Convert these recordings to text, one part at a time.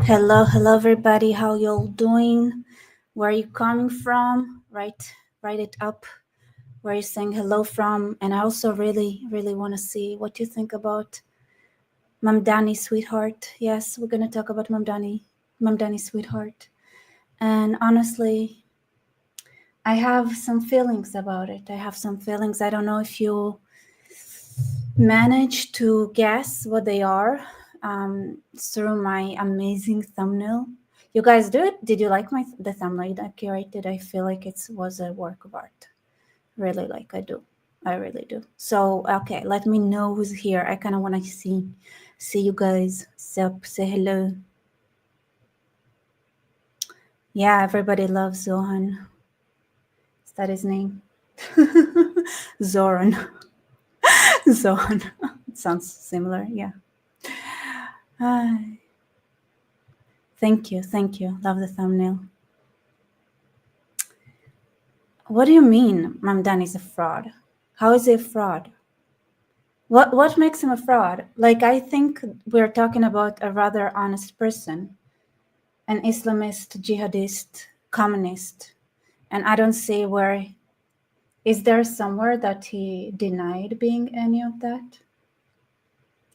Hello, everybody. How y'all doing? Where are you coming from? Write it up. Where you saying hello from? And I also really want to see what you think about Mamdani, sweetheart. Yes, we're gonna talk about Mamdani, sweetheart. And honestly, I have some feelings about it. I don't know if you managed to guess what they are through my amazing thumbnail. You guys do it? Did you like the thumbnail I curated? I feel like it was a work of art. Really, like I do. I really do. So okay, let me know who's here. I kind of want to see you guys. Sup, say hello. Yeah, everybody loves Zohan. Is that his name? Zoran. Zohan. It sounds similar. Yeah. Hi. Thank you. Love the thumbnail. What do you mean Mamdani is a fraud? How is he a fraud? What makes him a fraud? Like, I think we're talking about a rather honest person, an Islamist, jihadist, communist. And I don't see where, is there somewhere that he denied being any of that?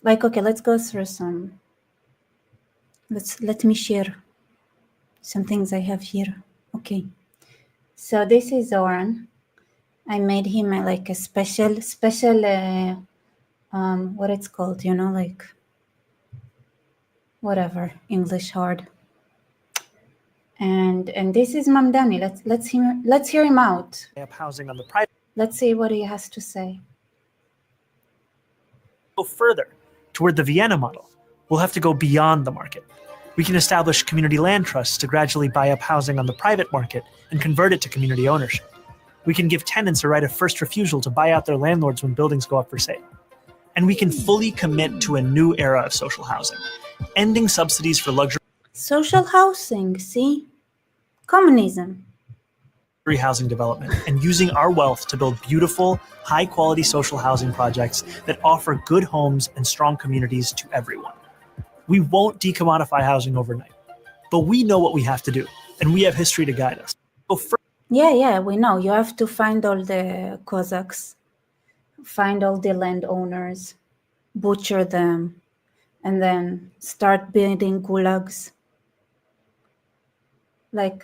Like, okay, let's go through let me share some things I have here. Okay. So this is Zoran. I made him like a special, what it's called, like whatever, English hard. And this is Mamdani. Let's hear him out. Housing on the private. Let's see what he has to say. Go further toward the Vienna model. We'll have to go beyond the market. We can establish community land trusts to gradually buy up housing on the private market and convert it to community ownership. We can give tenants a right of first refusal to buy out their landlords when buildings go up for sale. And we can fully commit to a new era of social housing, ending subsidies for luxury social housing, see? Communism. Housing development, and using our wealth to build beautiful, high-quality social housing projects that offer good homes and strong communities to everyone. We won't decommodify housing overnight, but we know what we have to do, and we have history to guide us. Yeah, we know. You have to find all the Cossacks, find all the landowners, butcher them, and then start building gulags. Like,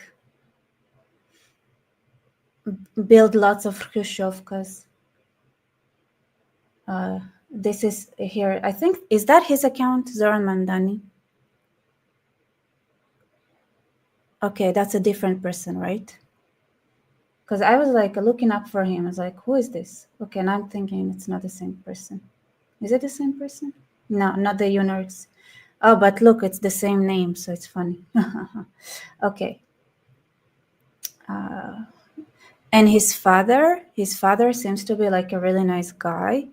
build lots of Khrushchevkas. This is here. I think, is that his account, Zohran Mamdani? Okay, that's a different person, right? Because I was like looking up for him. I was like, who is this? Okay, and I'm thinking it's not the same person. Is it the same person? No, not the Unarks. Oh, but look, it's the same name, so it's funny. Okay. And his father seems to be like a really nice guy.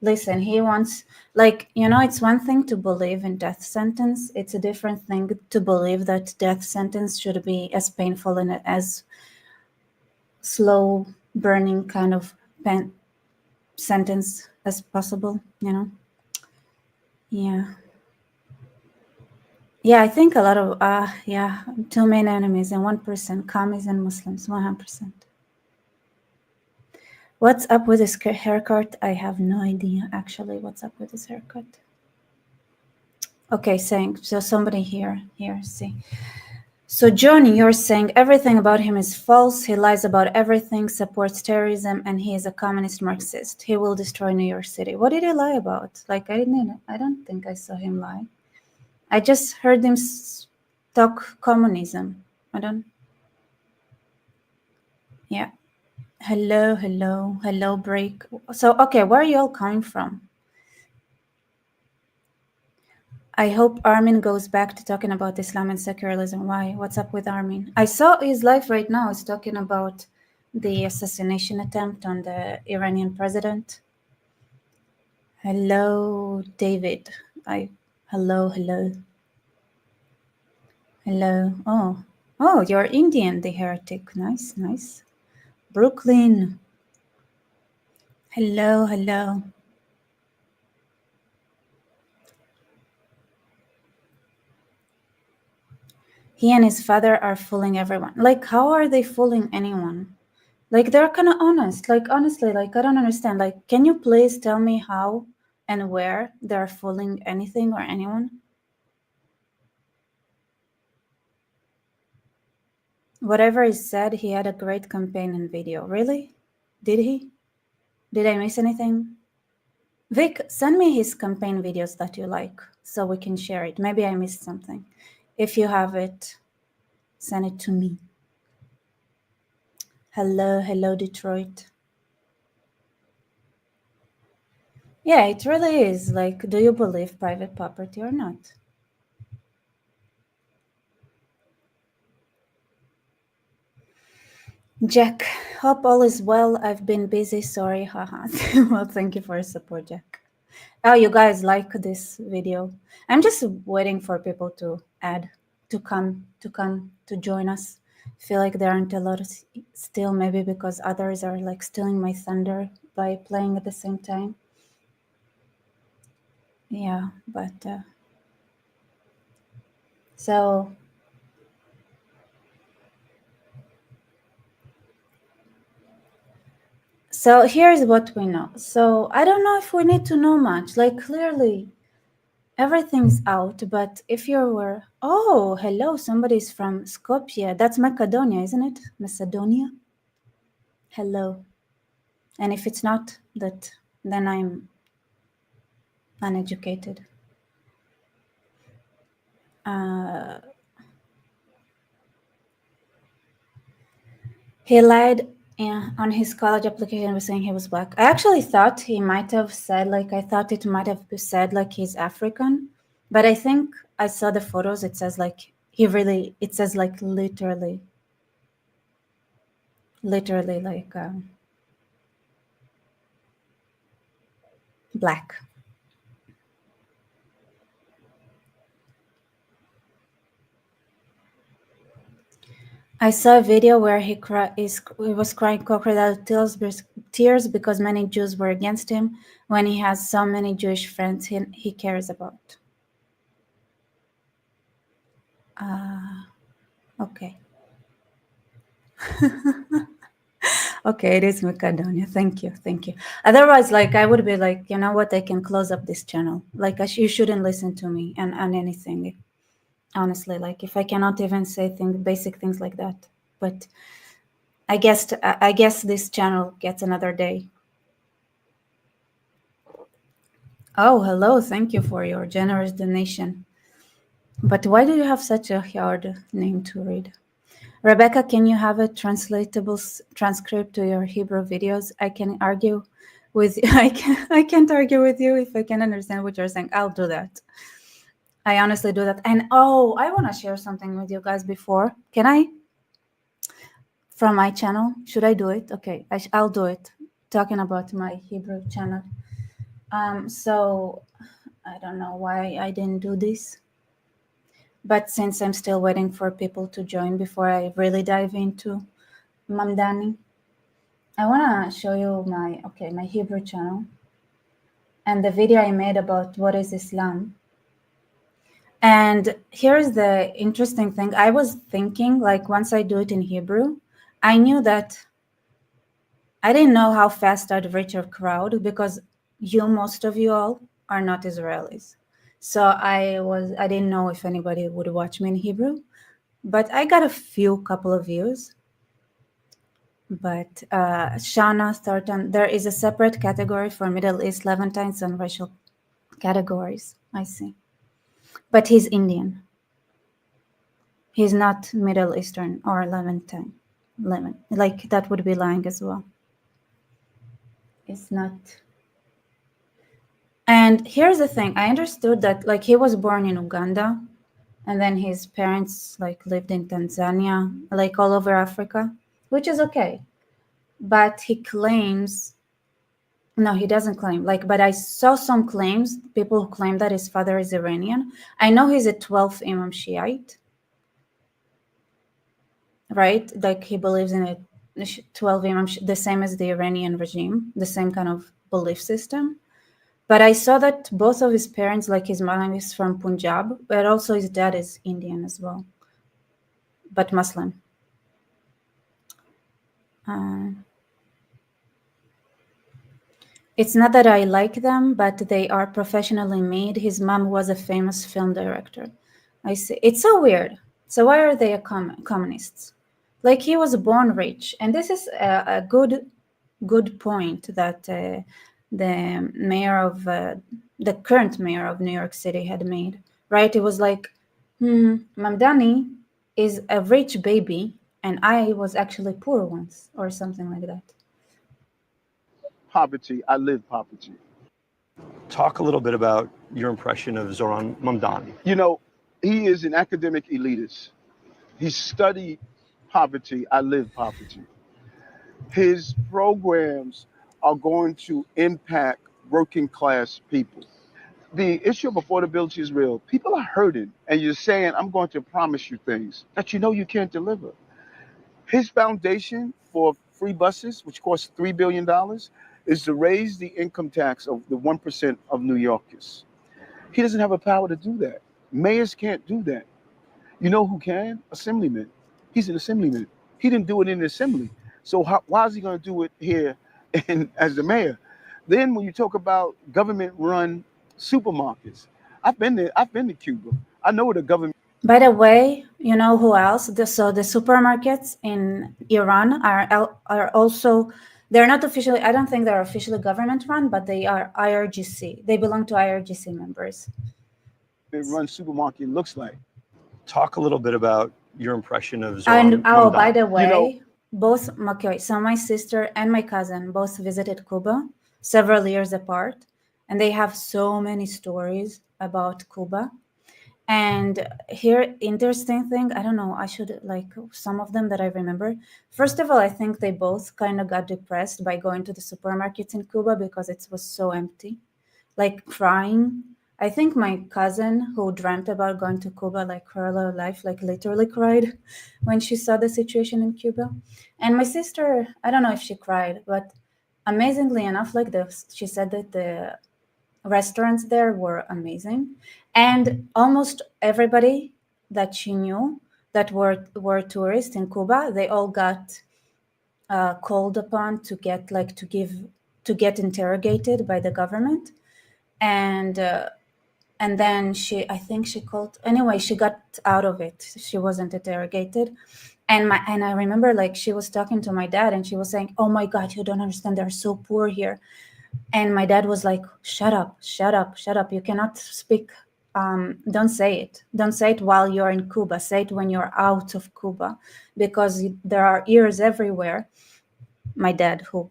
Listen, he wants, like, it's one thing to believe in death sentence. It's a different thing to believe that death sentence should be as painful and as slow burning kind of sentence as possible, Yeah. Yeah, I think a lot of, two main enemies and 1%, commies and Muslims, 100%. What's up with his haircut? I have no idea, actually, what's up with his haircut. Okay, so somebody here, see. So Johnny, you're saying everything about him is false. He lies about everything, supports terrorism, and he is a communist Marxist. He will destroy New York City. What did he lie about? Like, I don't think I saw him lie. I just heard him talk communism. Yeah. Hello, break. So, okay, where are you all coming from? I hope Armin goes back to talking about Islam and secularism. Why? What's up with Armin? I saw his live right now. He's talking about the assassination attempt on the Iranian president. Hello, David. Hello. Oh, you're Indian, the heretic. Nice. Brooklyn. Hello. He and his father are fooling everyone. Like, how are they fooling anyone? Like, they're kind of honest. Like, honestly, like, I don't understand. Like, can you please tell me how and where they're fooling anything or anyone? Whatever is said, he had a great campaign and video. Really? Did he? Did I miss anything? Vic, send me his campaign videos that you like so we can share it. Maybe I missed something. If you have it, send it to me. Hello, Detroit. Yeah, it really is. Like, do you believe private property or not? Jack, hope all is well. I've been busy. Sorry, haha. Well, thank you for your support, Jack. Oh, you guys like this video? I'm just waiting for people to come to join us. I feel like there aren't a lot of still, maybe because others are like stealing my thunder by playing at the same time. Yeah, but so here's what we know. So I don't know if we need to know much. Like, clearly everything's out, but if you were, oh, hello, somebody's from Skopje. That's Macedonia, isn't it? Macedonia. Hello. And if it's not, that then I'm uneducated. He lied on his college application was saying he was black. I actually thought he might have said, like, I thought it might have said, like, he's African. But I think I saw the photos. It says, like, it says, like, literally, like, black. I saw a video where he was crying crocodile tears because many Jews were against him when he has so many Jewish friends he cares about. Okay. Okay, it is Macedonia. Thank you. Otherwise, like, I would be like, you know what? I can close up this channel. Like, you shouldn't listen to me and anything. Honestly, like, if I cannot even say basic things like that. But I guess this channel gets another day. Oh, hello. Thank you for your generous donation. But why do you have such a hard name to read? Rebecca, can you have a translatable transcript to your Hebrew videos? I can argue with I can't argue with you if I can understand what you're saying. I'll do that. I honestly do that. And oh, I want to share something with you guys before. Can I? From my channel? Should I do it? Okay, I'll do it. Talking about my Hebrew channel. So I don't know why I didn't do this. But since I'm still waiting for people to join before I really dive into Mamdani, I want to show you my Hebrew channel and the video I made about what is Islam. And here's the interesting thing. I was thinking, like, once I do it in Hebrew, I knew that I didn't know how fast I'd reach a crowd because most of you all are not Israelis. So I didn't know if anybody would watch me in Hebrew, but I got a couple of views. But Shana Thornton, there is a separate category for Middle East Levantines and racial categories. I see. But he's Indian. He's not Middle Eastern or Levantine. Like, that would be lying as well. It's not. And here's the thing. I understood that, like, he was born in Uganda, and then his parents, like, lived in Tanzania, like, all over Africa, which is okay. But he claims, no, he doesn't claim, like, but I saw some claims, people who claim that his father is Iranian. I know he's a 12th Imam Shiite, right? Like, he believes in a 12 Imam, the same as the Iranian regime, the same kind of belief system. But I saw that both of his parents, like, his mom is from Punjab, but also his dad is Indian as well. but Muslim. It's not that I like them, but they are professionally made. His mom was a famous film director. I see. It's so weird. So why are they communists? Like, he was born rich, and this is a good point that the current mayor of New York City had made. Right? It was like, Mamdani is a rich baby, and I was actually poor once, or something like that. Poverty. I live poverty. Talk a little bit about your impression of Zohran Mamdani. You know, he is an academic elitist. He studied poverty. I live poverty. His programs are going to impact working class people. The issue of affordability is real. People are hurting, and you're saying, I'm going to promise you things that you know you can't deliver. His foundation for free buses, which costs $3 billion, is to raise the income tax of the 1% of New Yorkers. He doesn't have a power to do that. Mayors can't do that. You know who can? Assemblyman. He's an assemblyman. He didn't do it in the assembly. So why is he going to do it here as the mayor? Then when you talk about government-run supermarkets, I've been there. I've been to Cuba. I know what a government. By the way, you know who else? So the supermarkets in Iran are also, they're not officially, I don't think they're officially government run, but they are IRGC. They belong to IRGC members. Run supermarket looks like. Talk a little bit about your impression of Zohran And Mamdani. by the way, You know, so my sister and my cousin both visited Cuba several years apart, and they have so many stories about Cuba. And here, interesting thing, I don't know, I should, like, some of them that I remember. First of all, I think they both kind of got depressed by going to the supermarkets in Cuba because it was so empty, like crying. I think my cousin, who dreamt about going to Cuba like her whole life, like literally cried when she saw the situation in Cuba. And my sister, I don't know if she cried, but amazingly enough, like this, she said that the restaurants there were amazing, and almost everybody that she knew that were tourists in Cuba, they all got called upon to get interrogated by the government, and then I think she called, anyway, she got out of it. She wasn't interrogated. And I remember, like, she was talking to my dad and she was saying, oh my God, you don't understand, they're so poor here. And my dad was like, shut up. You cannot speak. Don't say it. Don't say it while you're in Cuba. Say it when you're out of Cuba, because there are ears everywhere. My dad, who,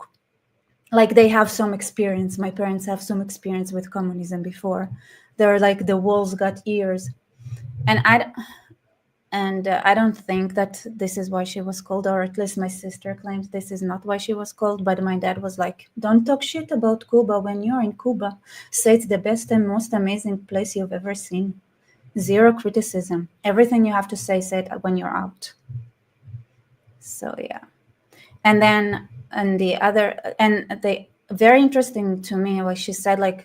like, they have some experience. My parents have some experience with communism before. They're like, the walls got ears. And I don't think that this is why she was called, or at least my sister claims this is not why she was called. But my dad was like, don't talk shit about Cuba when you're in Cuba. Say it's the best and most amazing place you've ever seen. Zero criticism. Everything you have to say it when you're out. So yeah. And then, very interesting to me, like she said, like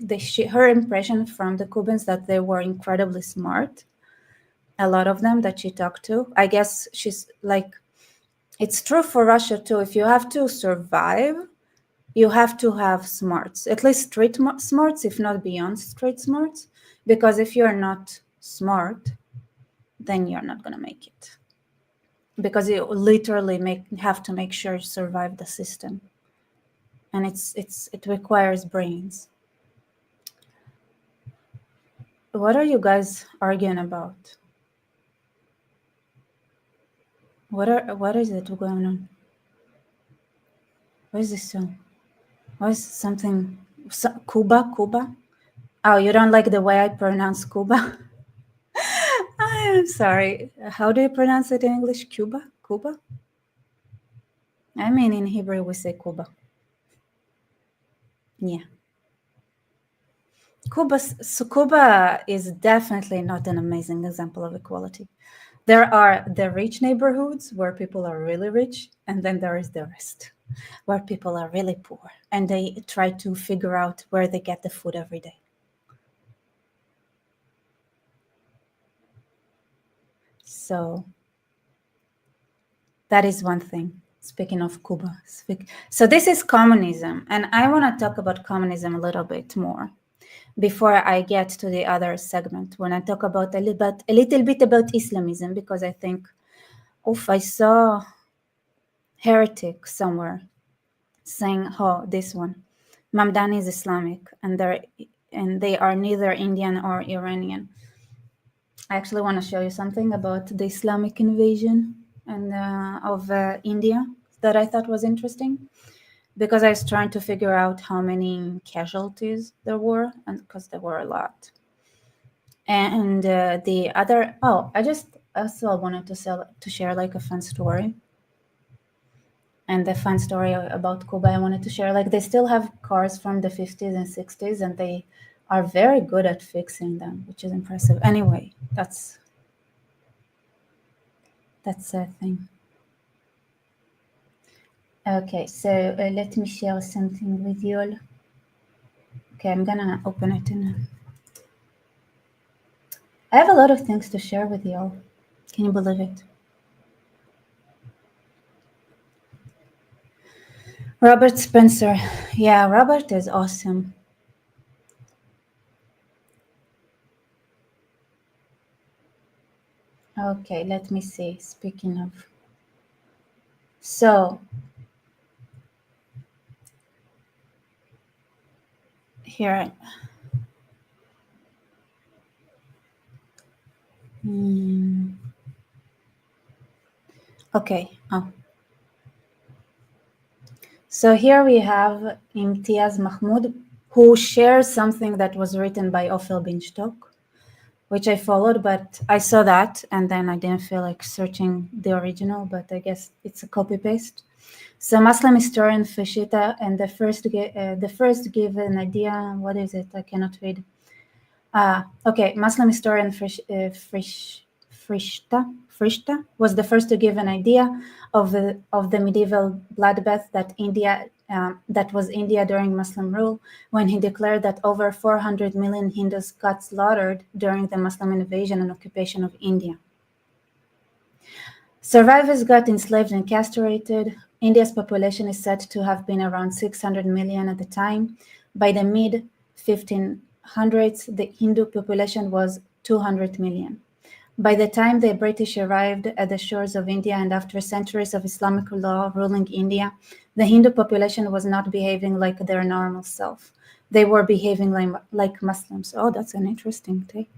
her impression from the Cubans that they were incredibly smart. A lot of them that she talked to. I guess she's like, it's true for Russia too. If you have to survive, you have to have smarts, at least street smarts, if not beyond street smarts. Because if you're not smart, then you're not going to make it. Because you literally have to make sure you survive the system. And it requires brains. What are you guys arguing about? What is it going on? What is this song? What is something? Cuba? Oh, you don't like the way I pronounce Cuba? I'm sorry. How do you pronounce it in English? Cuba? I mean, in Hebrew we say Cuba. Yeah. Cuba is definitely not an amazing example of equality. There are the rich neighborhoods where people are really rich, and then there is the rest, where people are really poor, and they try to figure out where they get the food every day. So That is one thing. Speaking of Cuba. So this is communism. And I want to talk about communism a little bit more before I get to the other segment, when I talk about a little bit about Islamism, because I think, I saw heretic somewhere saying, this one, Mamdani is Islamic, and they are neither Indian or Iranian. I actually want to show you something about the Islamic invasion of India that I thought was interesting, because I was trying to figure out how many casualties there were, and because there were a lot. And the other, I just also wanted to share like a fun story. And the fun story about Cuba I wanted to share, like they still have cars from the 50s and 60s, and they are very good at fixing them, which is impressive. Anyway, that's a thing. Okay, so let me share something with you all. Okay, I'm gonna open it in. I have a lot of things to share with you all. Can you believe it? Robert Spencer. Yeah, Robert is awesome. Okay, let me see. Speaking of. So, here. Okay. So here we have Imtiaz Mahmoud, who shares something that was written by Ofer Binstock, which I followed, but I saw that and then I didn't feel like searching the original, but I guess it's a copy-paste. So Muslim historian Fishita, and the first give an idea. What is it? I cannot read. Okay, Muslim historian Frishta was the first to give an idea of the medieval bloodbath that was India during Muslim rule, when he declared that over 400 million Hindus got slaughtered during the Muslim invasion and occupation of India. Survivors got enslaved and castrated. India's population is said to have been around 600 million at the time. By the mid-1500s, the Hindu population was 200 million. By the time the British arrived at the shores of India, and after centuries of Islamic law ruling India, the Hindu population was not behaving like their normal self. They were behaving like Muslims. Oh, that's an interesting take.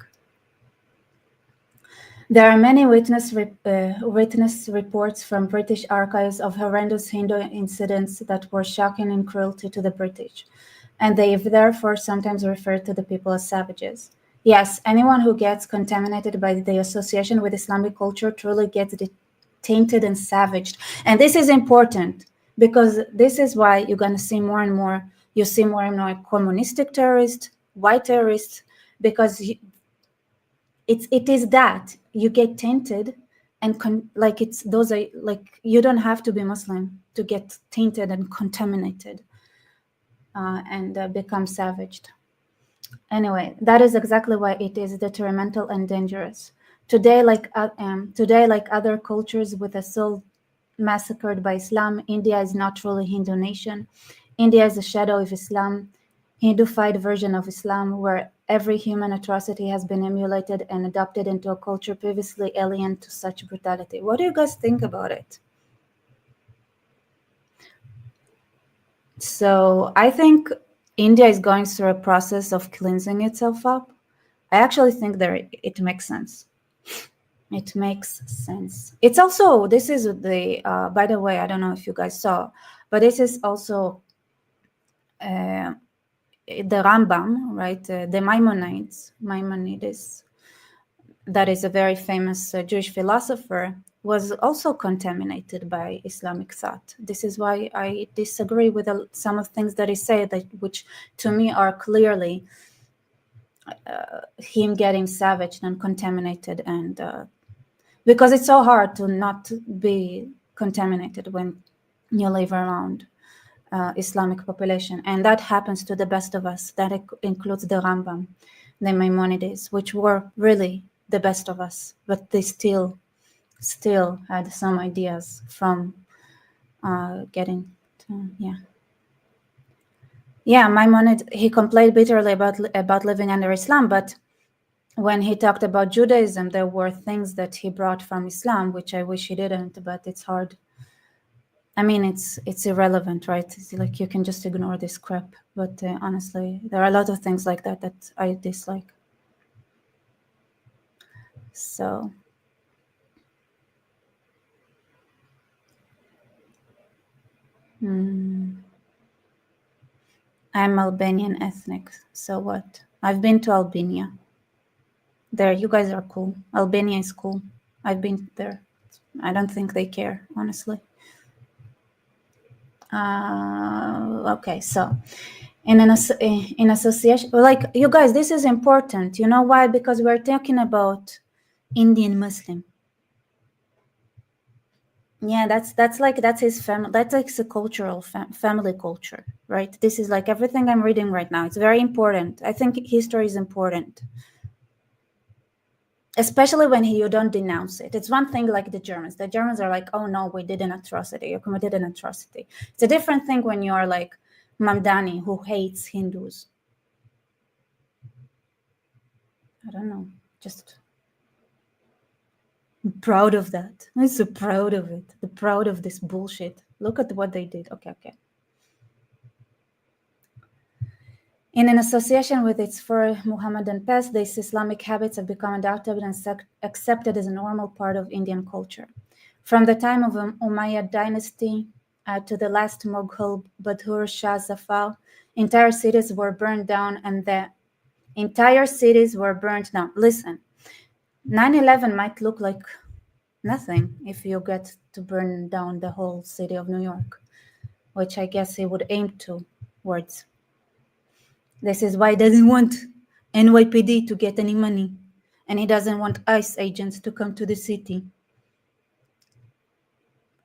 There are many witness reports from British archives of horrendous Hindu incidents that were shocking in cruelty to the British, and they therefore sometimes refer to the people as savages. Yes, anyone who gets contaminated by the association with Islamic culture truly gets tainted and savaged. And this is important, because this is why you're going to see more and more, you see more and more communistic terrorists, white terrorists, because it is that you get tainted, and you don't have to be Muslim to get tainted and contaminated and become savaged. Anyway, that is exactly why it is detrimental and dangerous. Today, like other cultures with a soul massacred by Islam, India is not truly Hindu nation. India is a shadow of Islam, Hindufied version of Islam, where every human atrocity has been emulated and adopted into a culture previously alien to such brutality. What do you guys think about it? So I think India is going through a process of cleansing itself up. I actually think it makes sense. It makes sense. It's also, this is the, by the way, I don't know if you guys saw, but this is also the Rambam, right? The Maimonides, that is a very famous Jewish philosopher, was also contaminated by Islamic thought. This is why I disagree with some of the things that he said, which to me are clearly him getting savaged and contaminated, and because it's so hard to not be contaminated when you live around Islamic population, and that happens to the best of us. That includes the Rambam, the Maimonides, which were really the best of us, but they still still had some ideas from getting to, Maimonides, he complained bitterly about living under Islam, but when he talked about Judaism, there were things that he brought from Islam, which I wish he didn't, but it's hard. I mean, it's irrelevant, right? It's like you can just ignore this crap. But honestly, there are a lot of things like that that I dislike. So, I'm Albanian ethnic. So what? I've been to Albania. There, you guys are cool. Albania is cool. I've been there. I don't think they care, honestly. Okay, so in association, like you guys, this is important. You know why? Because we're talking about Indian Muslim. Yeah, that's his family. That's like the cultural family culture, right? This is like everything I'm reading right now. It's very important. I think history is important, especially when you don't denounce it. It's one thing like the Germans. The Germans are like, oh no, we did an atrocity. You committed an atrocity. It's a different thing when you are like Mamdani, who hates Hindus. I don't know, just I'm proud of that. I'm so proud of it. I'm proud of this bullshit. Look at what they did. Okay. In an association with its four Muhammadan past, these Islamic habits have become adopted and accepted as a normal part of Indian culture. From the time of Umayyad dynasty to the last Mughal Badhur Shah Zafar, entire cities were burned down Listen, 9/11 might look like nothing if you get to burn down the whole city of New York, which I guess he would aim towards. This is why he doesn't want NYPD to get any money, and he doesn't want ICE agents to come to the city.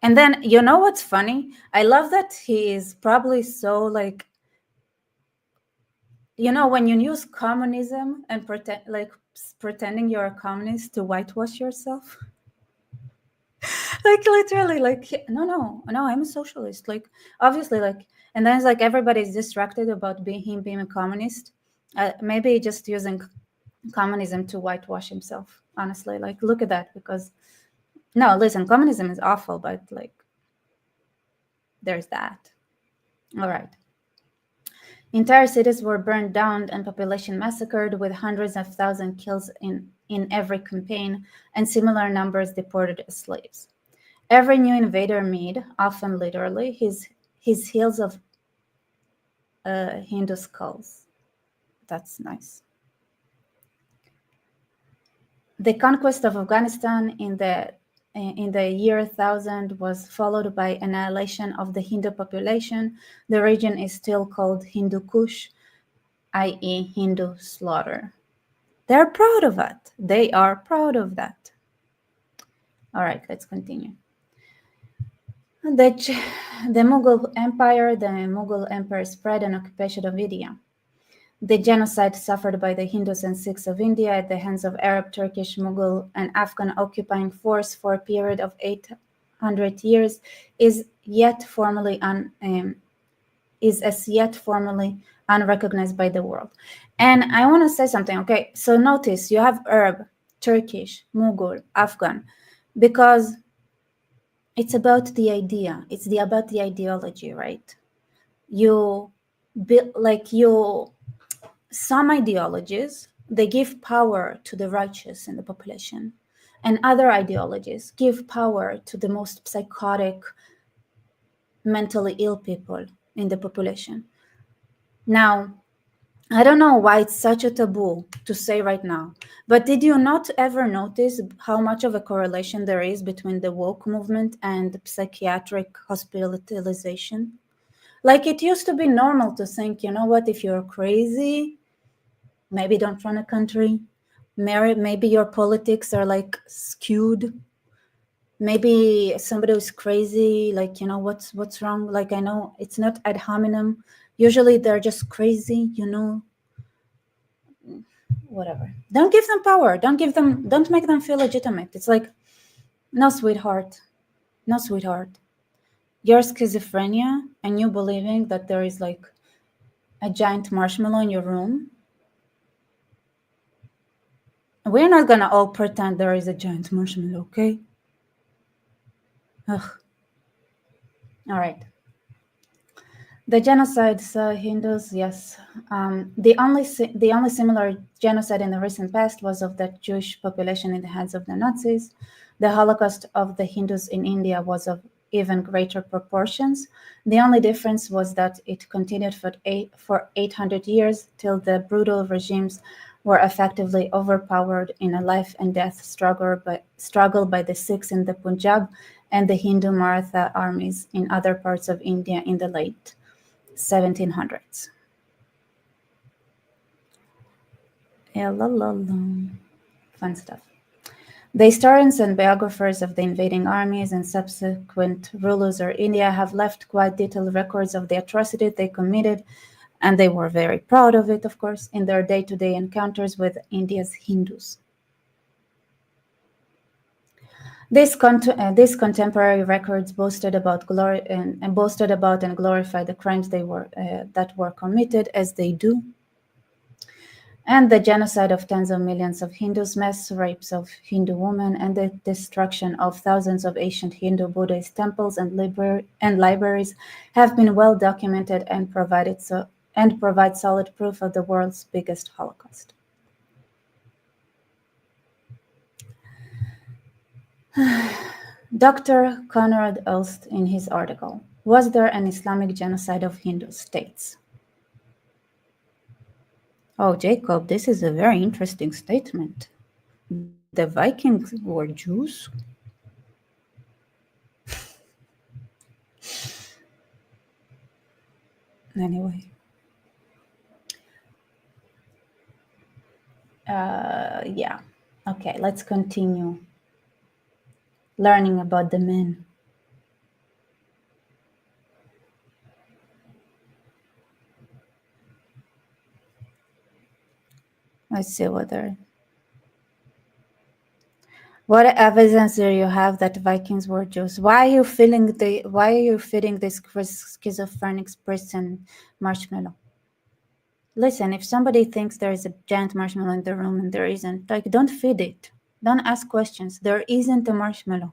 And then, you know what's funny? I love that he is probably so like, when you use communism and pretending you're a communist to whitewash yourself. Like literally, like no, I'm a socialist. Like obviously, like, and then it's like everybody's distracted about him being a communist. Maybe just using communism to whitewash himself. Honestly, like look at that. Because no, listen, communism is awful, but like there's that. All right. Entire cities were burned down and population massacred, with hundreds of thousands killed in every campaign and similar numbers deported as slaves. Every new invader made, often literally, his heels of Hindu skulls. That's nice. The conquest of Afghanistan in the year 1000 was followed by annihilation of the Hindu population. The region is still called Hindu Kush, i.e. Hindu slaughter. They're proud of it. They are proud of that. All right, let's continue. The Mughal Empire spread an occupation of India. The genocide suffered by the Hindus and Sikhs of India at the hands of Arab, Turkish, Mughal, and Afghan occupying force for a period of 800 years is as yet formally unrecognized by the world. And I want to say something. Okay, so notice you have Arab, Turkish, Mughal, Afghan, because it's about the idea. It's about the ideology, right? Some ideologies, they give power to the righteous in the population, and other ideologies give power to the most psychotic, mentally ill people in the population. Now, I don't know why it's such a taboo to say right now, but did you not ever notice how much of a correlation there is between the woke movement and psychiatric hospitalization? Like it used to be normal to think, you know what, if you're crazy, maybe don't run a country. Maybe your politics are like skewed. Maybe somebody who's crazy, like, what's wrong? Like, I know it's not ad hominem. Usually they're just crazy, whatever. Don't give them power. Don't make them feel legitimate. It's like, No, sweetheart. No, sweetheart. Your schizophrenia and you believing that there is like a giant marshmallow in your room. We're not gonna all pretend there is a giant marshmallow, okay? Ugh. All right. The genocides, Hindus, yes. The only similar genocide in the recent past was of the Jewish population in the hands of the Nazis. The Holocaust of the Hindus in India was of even greater proportions. The only difference was that it continued for 800 years till the brutal regimes were effectively overpowered in a life and death struggle by the Sikhs in the Punjab and the Hindu Maratha armies in other parts of India in the late 1700s. Fun stuff. The historians and biographers of the invading armies and subsequent rulers of India have left quite detailed records of the atrocities they committed, and they were very proud of it, of course, in their day-to-day encounters with India's Hindus. These contemporary records boasted about and glorified the crimes that were committed, as they do, and the genocide of tens of millions of Hindus, mass rapes of Hindu women, and the destruction of thousands of ancient Hindu Buddhist temples and libraries have been well documented and provide solid proof of the world's biggest Holocaust. Dr. Conrad Elst in his article, "Was there an Islamic genocide of Hindu states?" Oh, Jacob, this is a very interesting statement. The Vikings were Jews? Anyway. Yeah. Okay, let's continue learning about the men. Let's see whether. What evidence do you have that Vikings were Jews? Why are you feeding this schizophrenic person marshmallow? Listen, if somebody thinks there is a giant marshmallow in the room and there isn't, like, don't feed it. Don't ask questions. There isn't a marshmallow.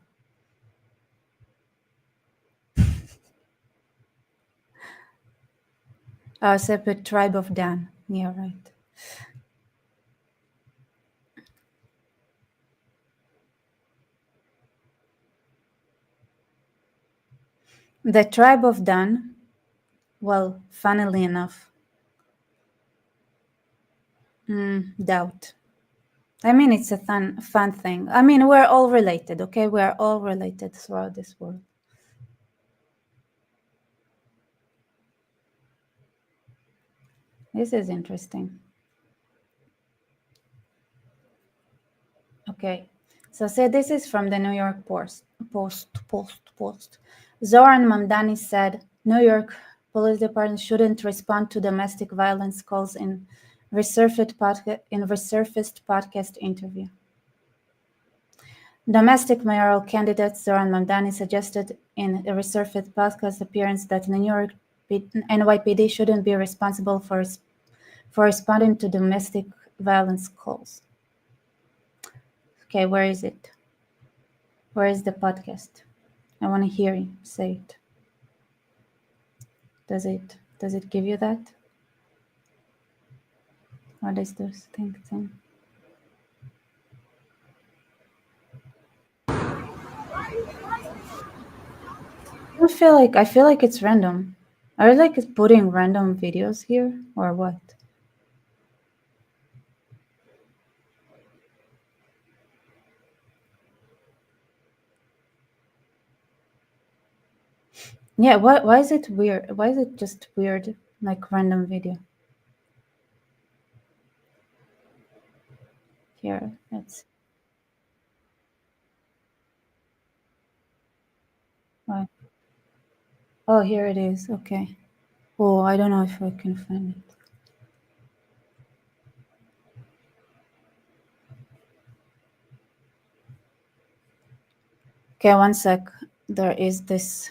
A separate tribe of Dan. Yeah, right. The tribe of Dan, well, funnily enough, doubt. I mean, it's a fun thing. I mean, we're all related, okay? We're all related throughout this world. This is interesting. Okay, so say this is from the New York Post. Zohran Mamdani said, New York Police Department shouldn't respond to domestic violence calls in resurfaced podcast interview. Domestic mayoral candidate Zohran Mamdani suggested in a resurfaced podcast appearance that the New York NYPD shouldn't be responsible for responding to domestic violence calls. Okay, where is it? Where is the podcast? I want to hear you say it. Does it give you that? What is this thing? I feel like it's random. Are you like putting random videos here or what? Yeah, why is it weird? Why is it just weird, like random video? Here, let's. Why? Oh, here it is. Okay. Oh, I don't know if I can find it. Okay, one sec. There is this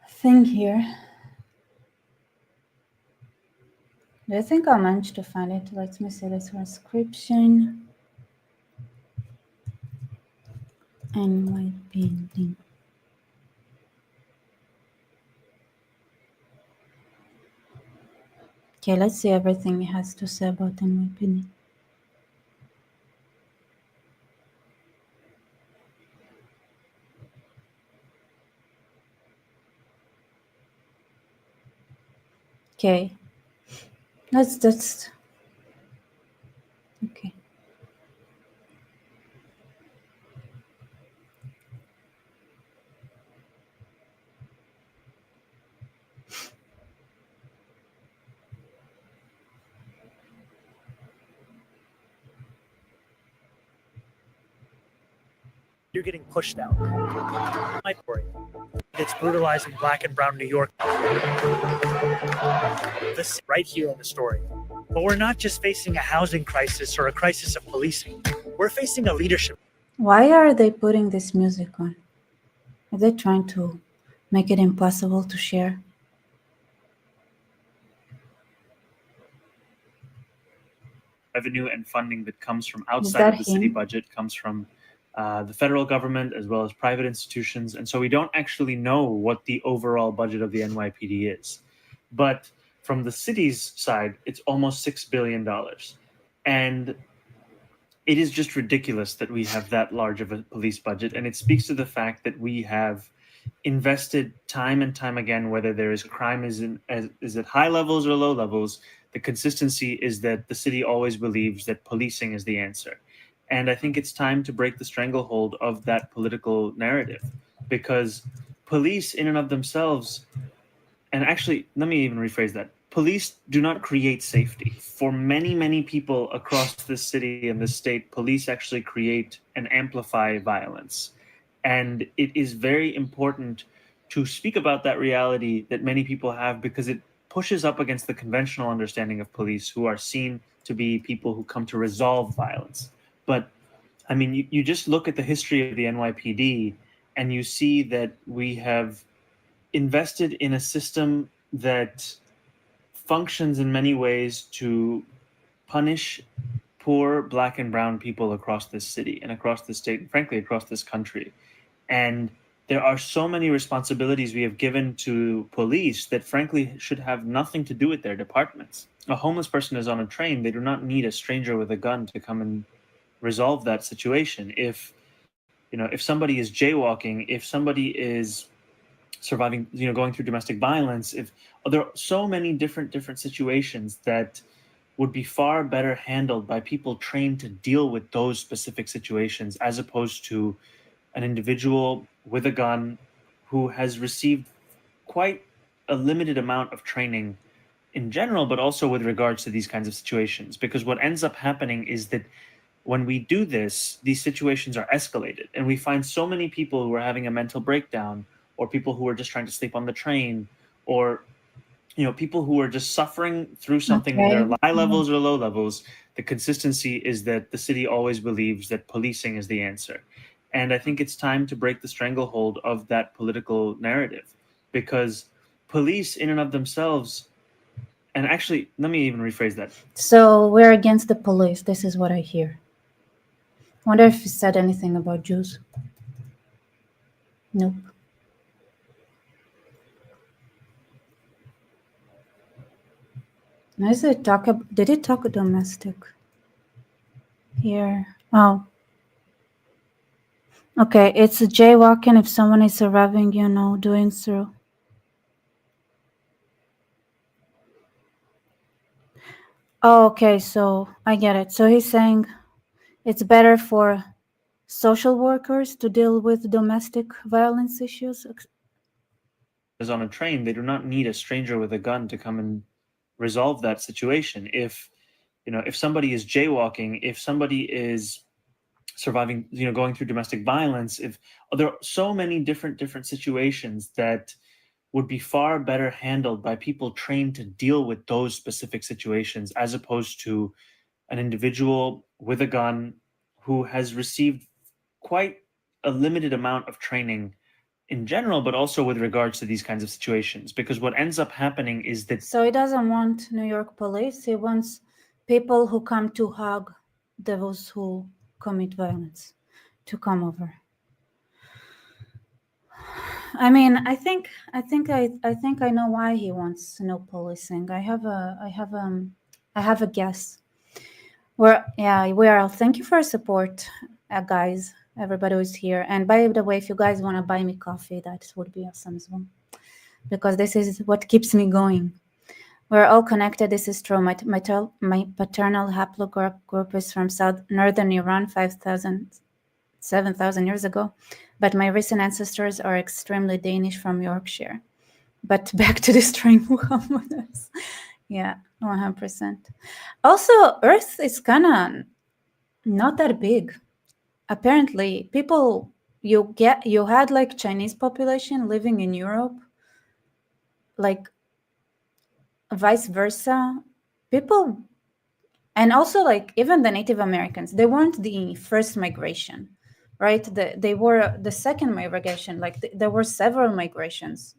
thing here. Do you think I'll manage to find it? Let me see the transcription. NYPD. Okay, let's see everything it has to say about NYPD. Okay. That's okay. You're getting pushed out. My story. It's brutalizing Black and brown New York. This right here in the story. But we're not just facing a housing crisis or a crisis of policing. We're facing a leadership. Why are they putting this music on? Are they trying to make it impossible to share? Revenue and funding that comes from outside of the city him? budget comes from the federal government as well as private institutions. And so we don't actually know what the overall budget of the NYPD is. But from the city's side, it's almost $6 billion. And it is just ridiculous that we have that large of a police budget. And it speaks to the fact that we have invested time and time again, whether there is crime is at high levels or low levels, the consistency is that the city always believes that policing is the answer. And I think it's time to break the stranglehold of that political narrative, because police in and of themselves, and actually, let me even rephrase that. Police do not create safety. For many, many people across this city and this state, police actually create and amplify violence. And it is very important to speak about that reality that many people have, because it pushes up against the conventional understanding of police, who are seen to be people who come to resolve violence. But I mean, you just look at the history of the NYPD and you see that we have invested in a system that functions in many ways to punish poor Black and brown people across this city and across the state, and frankly, across this country. And there are so many responsibilities we have given to police that frankly should have nothing to do with their departments. A homeless person is on a train. They do not need a stranger with a gun to come and resolve that situation. If somebody is jaywalking, if somebody is surviving, going through domestic violence, if there are so many different situations that would be far better handled by people trained to deal with those specific situations, as opposed to an individual with a gun who has received quite a limited amount of training in general, but also with regards to these kinds of situations. Because what ends up happening is that when we do this, these situations are escalated, and we find so many people who are having a mental breakdown, or people who are just trying to sleep on the train, or people who are just suffering through something in their high levels or low levels. The consistency is that the city always believes that policing is the answer. And I think it's time to break the stranglehold of that political narrative, because police in and of themselves, and actually, let me even rephrase that. So we're against the police. This is what I hear. Wonder if he said anything about Jews. Nope. Did it talk domestic? Here. Oh. Okay, it's a jaywalking if someone is arriving, doing through. Oh, okay, so I get it. So he's saying it's better for social workers to deal with domestic violence issues. Is on a train, they do not need a stranger with a gun to come and resolve that situation. If somebody is jaywalking, if somebody is surviving, going through domestic violence, if there are so many different situations that would be far better handled by people trained to deal with those specific situations, as opposed to an individual with a gun who has received quite a limited amount of training in general, but also with regards to these kinds of situations. Because what ends up happening is that So he doesn't want New York police. He wants people who come to hug those who commit violence to come over. I mean, I think I know why he wants no policing. I have a guess. We are. Thank you for your support, guys. Everybody who's here. And by the way, if you guys want to buy me coffee, that would be awesome as well, because this is what keeps me going. We're all connected. This is true. My paternal haplogroup is from northern Iran, 7,000 years ago, but my recent ancestors are extremely Danish from Yorkshire. But back to destroying Muhammad. Yeah, 100%. Also, Earth is kind of not that big. Apparently, you had like Chinese population living in Europe, like vice versa. People, and also like even the Native Americans, they weren't the first migration, right? They were the second migration. Like there were several migrations.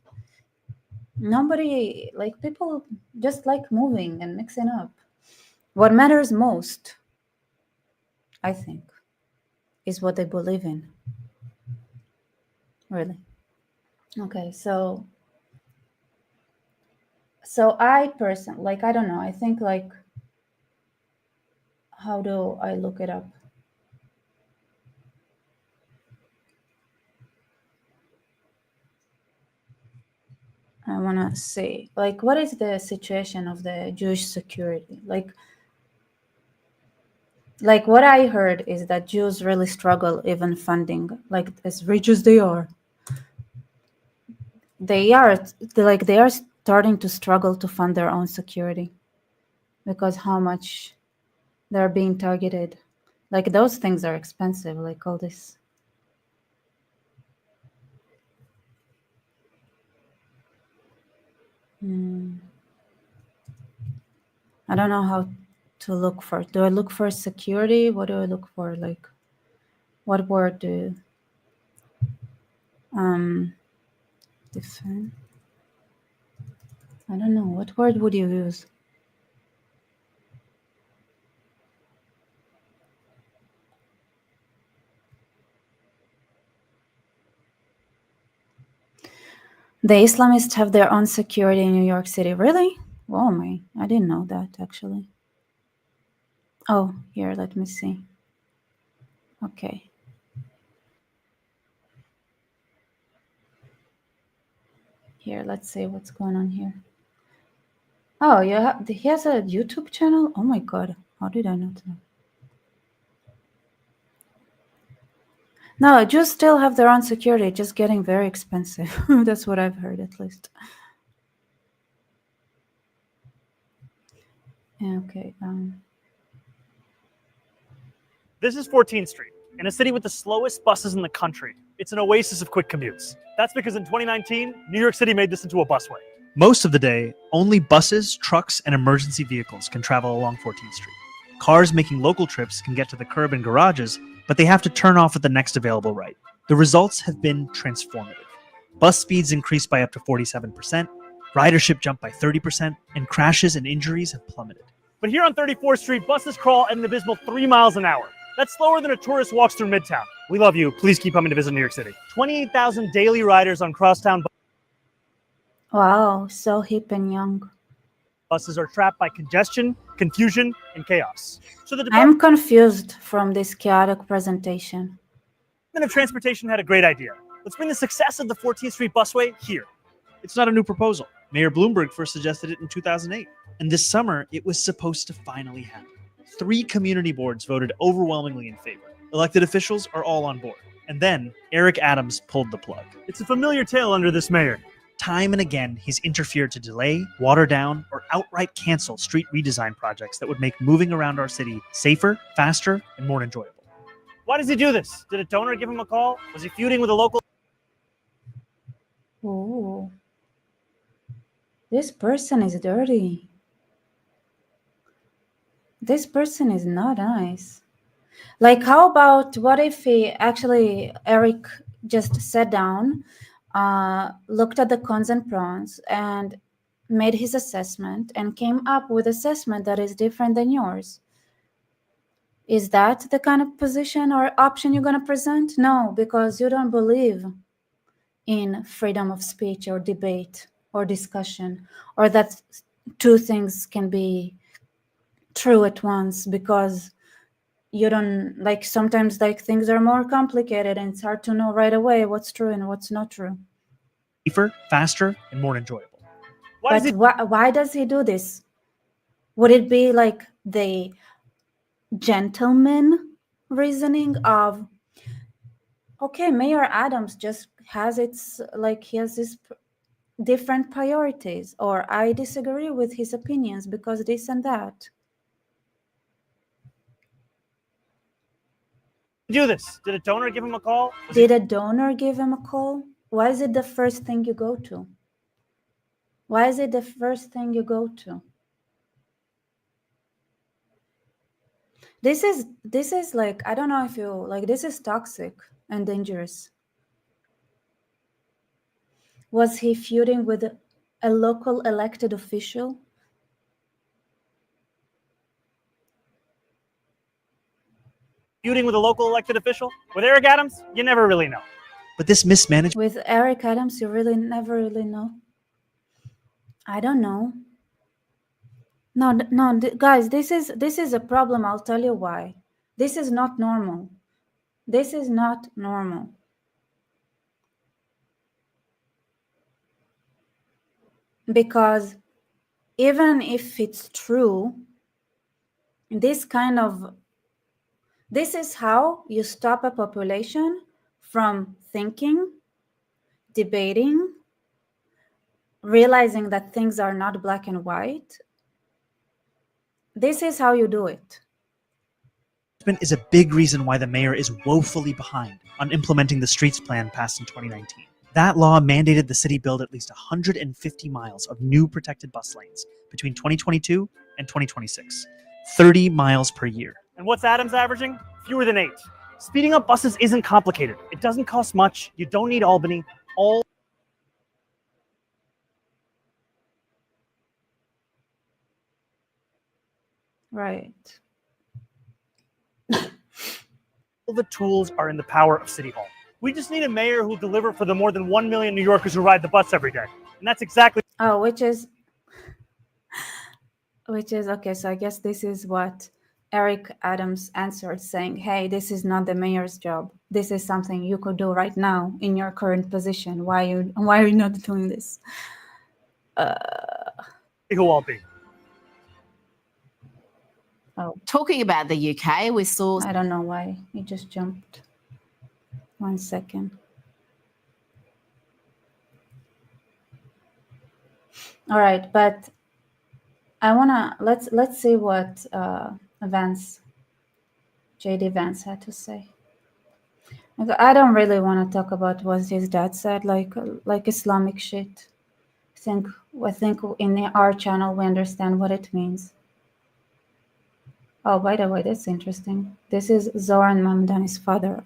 Nobody, like, people just like moving and mixing up. What matters most, I think, is what they believe in. Really. Okay, so I personally, like, I don't know, I think, like, how do I look it up? I want to say, like, what is the situation of the Jewish security? Like what I heard is that Jews really struggle even funding, like, as rich as they are. They are starting to struggle to fund their own security because how much they're being targeted. Like, those things are expensive, like all this. I don't know how to look for. Do I look for security? What do I look for? Like, what word do defend? I don't know. What word would you use? The Islamists have their own security in New York City. Really? Oh my, I didn't know that, actually. Oh, here, let me see. Okay. Here, let's see what's going on here. Oh, he has a YouTube channel? Oh my God, how did I not know? No, Jews still have their own security, just getting very expensive. That's what I've heard, at least. Okay. This is 14th Street, in a city with the slowest buses in the country. It's an oasis of quick commutes. That's because in 2019, New York City made this into a busway. Most of the day, only buses, trucks, and emergency vehicles can travel along 14th Street. Cars making local trips can get to the curb and garages, but they have to turn off at the next available right. The results have been transformative. Bus speeds increased by up to 47%, ridership jumped by 30%, and crashes and injuries have plummeted. But here on 34th Street, buses crawl at an abysmal 3 miles an hour. That's slower than a tourist walks through Midtown. We love you. Please keep coming to visit New York City. 28,000 daily riders on crosstown Wow, so hip and young. buses are trapped by congestion, confusion, and chaos. So the I'm confused from this chaotic presentation. Department of Transportation had a great idea. Let's bring the success of the 14th Street busway here. It's not a new proposal. Mayor Bloomberg first suggested it in 2008. And this summer, it was supposed to finally happen. 3 community boards voted overwhelmingly in favor. Elected officials are all on board. And then Eric Adams pulled the plug. It's a familiar tale under this mayor. Time and again, he's interfered to delay, water down, or outright cancel street redesign projects that would make moving around our city safer, faster, and more enjoyable. Why does he do this? Did a donor give him a call? Was he feuding with a local? Oh, this person is dirty. This person is not nice. Like, how about what if Eric just sat down, looked at the cons and pros, and made his assessment and came up with assessment that is different than yours? Is that the kind of position or option you're going to present? No, because you don't believe in freedom of speech or debate or discussion, or that two things can be true at once, because you don't, like, sometimes like things are more complicated and it's hard to know right away what's true and what's not true. Safer, faster, and more enjoyable. Why does he do this? Would it be like the gentleman reasoning of, okay, Mayor Adams just has its, like, he has this different priorities, or I disagree with his opinions because this and that? Do this. Did a donor give him a call? Did a donor give him a call? Why is it the first thing you go to? Why is it the first thing you go to? This is like, I don't know if you, like, this is toxic and dangerous. Was he feuding with a local elected official? Feuding with a local elected official? With Eric Adams? You never really know. But this mismanagement. With Eric Adams, you really never really know. I don't know. No, guys, this is a problem. I'll tell you why. This is not normal. This is not normal. Because even if it's true, this is how you stop a population from thinking, debating, realizing that things are not black and white. This is how you do it. Is a big reason why the mayor is woefully behind on implementing the streets plan passed in 2019. That law mandated the city build at least 150 miles of new protected bus lanes between 2022 and 2026, 30 miles per year. And what's Adams averaging? Fewer than 8. Speeding up buses isn't complicated. It doesn't cost much. You don't need Albany. Right. All the tools are in the power of City Hall. We just need a mayor who'll deliver for the more than 1 million New Yorkers who ride the bus every day. And that's exactly... Oh, which is okay. So I guess this is what Eric Adams answered, saying, hey, this is not the mayor's job. This is something you could do right now in your current position. Why are you not doing this? Who I'll be. Oh, Talking about the UK, we saw... I don't know why. He just jumped. 1 second. All right, but I wanna let's see what JD Vance had to say. I don't really want to talk about what his dad said, like Islamic shit. I think in our channel we understand what it means. Oh, by the way, that's interesting. This is Zohran Mamdani's father.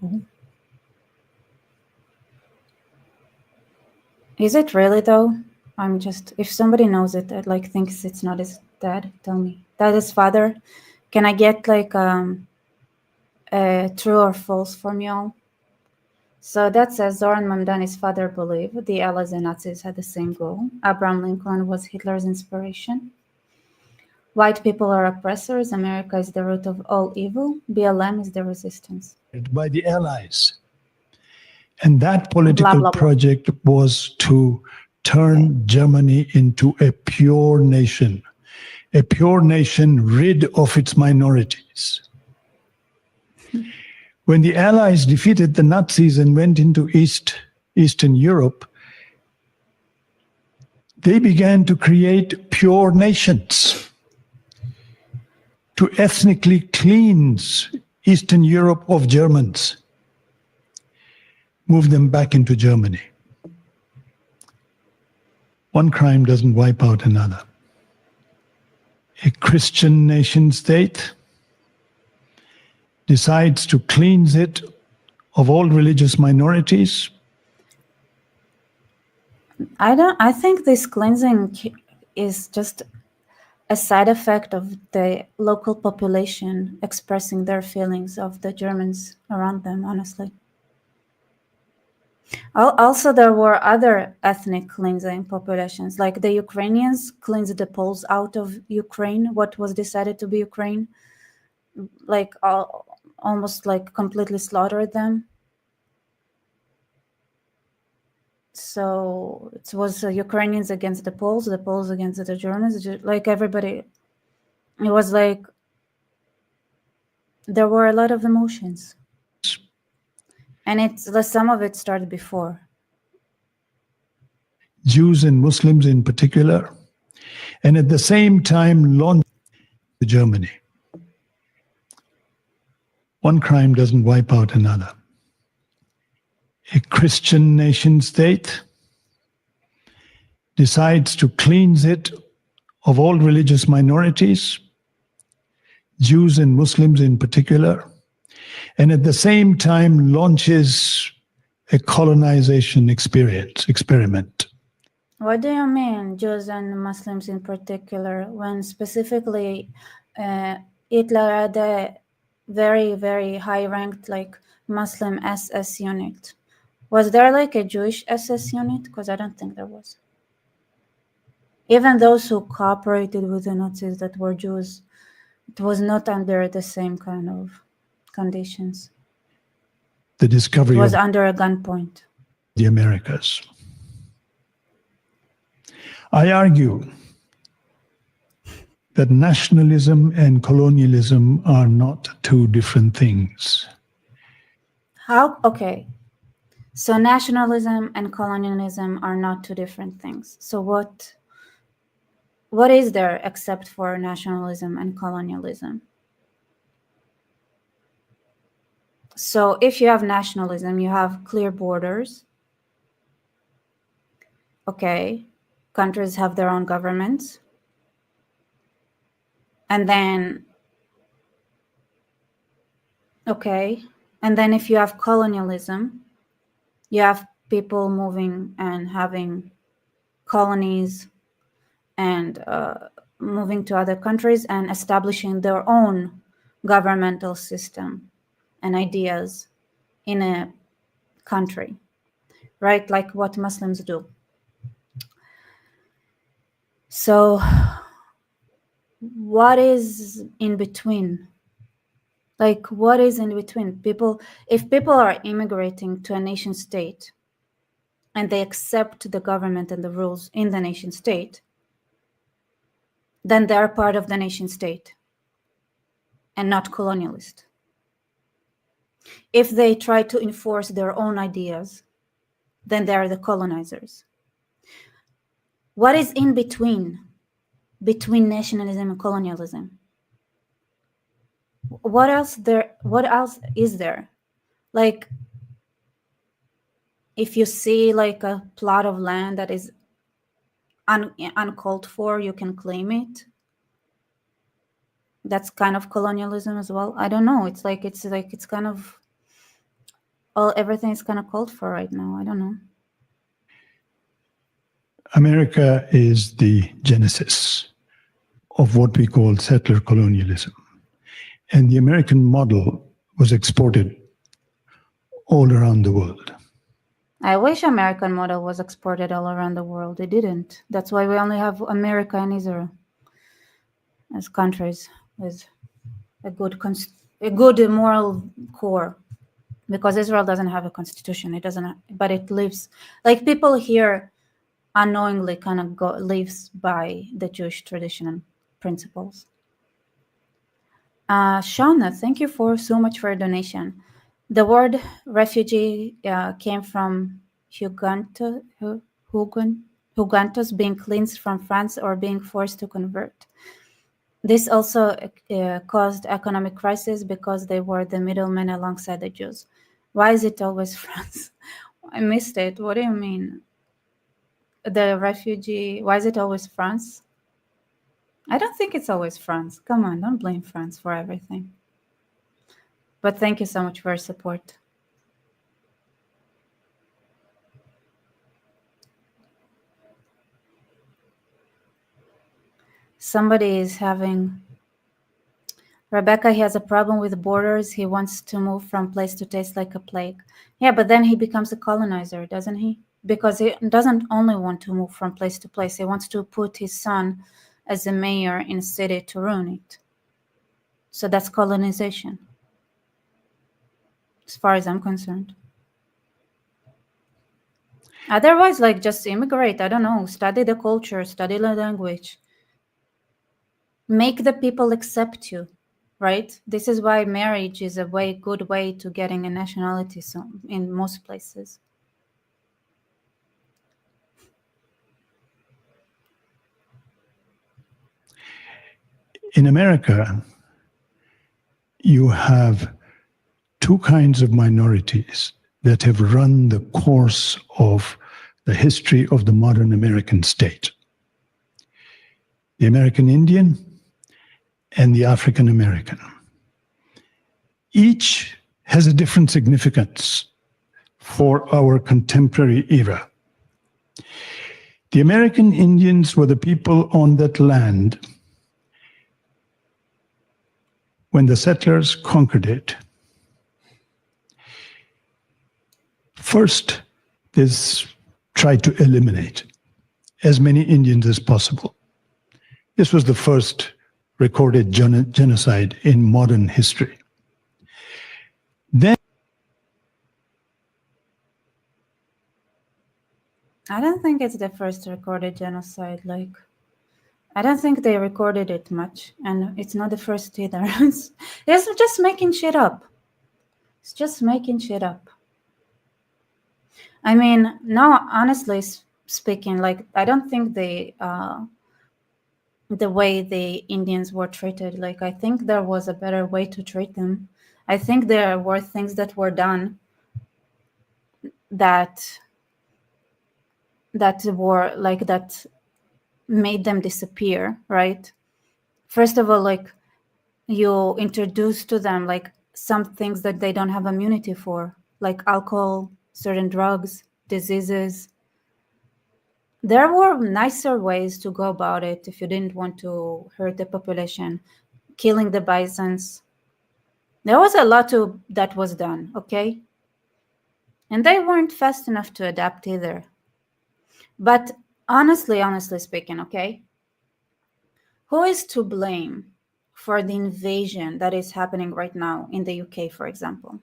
Is it really though? I'm just, if somebody knows it, that like thinks it's not his dad, tell me. That is father. Can I get like a true or false from y'all? So that says Zohran Mamdani's father believed the Allies and Nazis had the same goal. Abraham Lincoln was Hitler's inspiration. White people are oppressors. America is the root of all evil. BLM is the resistance. By the Allies. And that political Blah, blah, blah. project was to turn Germany into a pure nation rid of its minorities. When the Allies defeated the Nazis and went into Eastern Europe, they began to create pure nations, to ethnically cleanse Eastern Europe of Germans, move them back into Germany. One crime doesn't wipe out another. A Christian nation state decides to cleanse it of all religious minorities? I think this cleansing is just a side effect of the local population expressing their feelings of the Germans around them, honestly. Also, there were other ethnic cleansing populations, like the Ukrainians cleansed the Poles out of Ukraine, what was decided to be Ukraine, like almost like completely slaughtered them. So it was Ukrainians against the Poles against the Germans, like everybody. It was like there were a lot of emotions. And some of it started before. Jews and Muslims in particular, and at the same time launch Germany. One crime doesn't wipe out another. A Christian nation state decides to cleanse it of all religious minorities, Jews and Muslims in particular, and at the same time launches a colonization experiment. What do you mean, Jews and Muslims in particular, when specifically Hitler had a very, very high-ranked like Muslim SS unit? Was there like a Jewish SS unit? Because I don't think there was. Even those who cooperated with the Nazis that were Jews, it was not under the same kind of conditions. The discovery It was of under a gunpoint. the Americas. I argue that nationalism and colonialism are not two different things. How? Okay. So nationalism and colonialism are not two different things. So what is there except for nationalism and colonialism? So if you have nationalism, you have clear borders. Okay. Countries have their own governments. And then, okay. And then if you have colonialism, you have people moving and having colonies and moving to other countries and establishing their own governmental system and ideas in a country, right? Like what Muslims do. So what is in between? Like what is in between? If people are immigrating to a nation state and they accept the government and the rules in the nation state, then they're part of the nation state and not colonialist. If they try to enforce their own ideas, then they are the colonizers. What is in between nationalism and colonialism? What else is there? Like, if you see like a plot of land that is uncalled for, you can claim it. That's kind of colonialism as well. I don't know. It's kind of everything is kind of called for right now. I don't know. America is the genesis of what we call settler colonialism. And the American model was exported all around the world. I wish American model was exported all around the world. It didn't. That's why we only have America and Israel as countries with a good moral core. Because Israel doesn't have a constitution. It doesn't, but it lives like people here unknowingly kind of lives by the Jewish tradition and principles. Shauna, thank you so much for your donation. The word refugee came from Hugantos being cleansed from France or being forced to convert. This also caused economic crisis because they were the middlemen alongside the Jews. Why is it always France? I missed it. What do you mean? The refugee, why is it always France? I don't think it's always France. Come on, don't blame France for everything. But thank you so much for your support. Somebody is having... Rebecca, he has a problem with borders. He wants to move from place to taste like a plague. Yeah, but then he becomes a colonizer, doesn't he? Because he doesn't only want to move from place to place. He wants to put his son as a mayor in a city to ruin it. So that's colonization, as far as I'm concerned. Otherwise, like, just immigrate. I don't know. Study the culture, study the language. Make the people accept you. Right? This is why marriage is a good way to getting a nationality in most places. In America, you have two kinds of minorities that have run the course of the history of the modern American state. The American Indian and the African American. Each has a different significance for our contemporary era. The American Indians were the people on that land when the settlers conquered it. First, they tried to eliminate as many Indians as possible. This was the first recorded genocide in modern history. Then, I don't think it's the first recorded genocide. Like, I don't think they recorded it much, and it's not the first either. It's just making shit up. It's just making shit up. I mean, now, honestly speaking, like, I don't think the way the Indians were treated, like, I think there was a better way to treat them. I think there were things that were done that were like that made them disappear, right? First of all, like, you introduce to them like some things that they don't have immunity for, like alcohol, certain drugs, diseases. There were nicer ways to go about it if you didn't want to hurt the population. Killing the bisons. There was a lot that was done, okay? And they weren't fast enough to adapt either. But honestly speaking, okay? Who is to blame for the invasion that is happening right now in the UK, for example?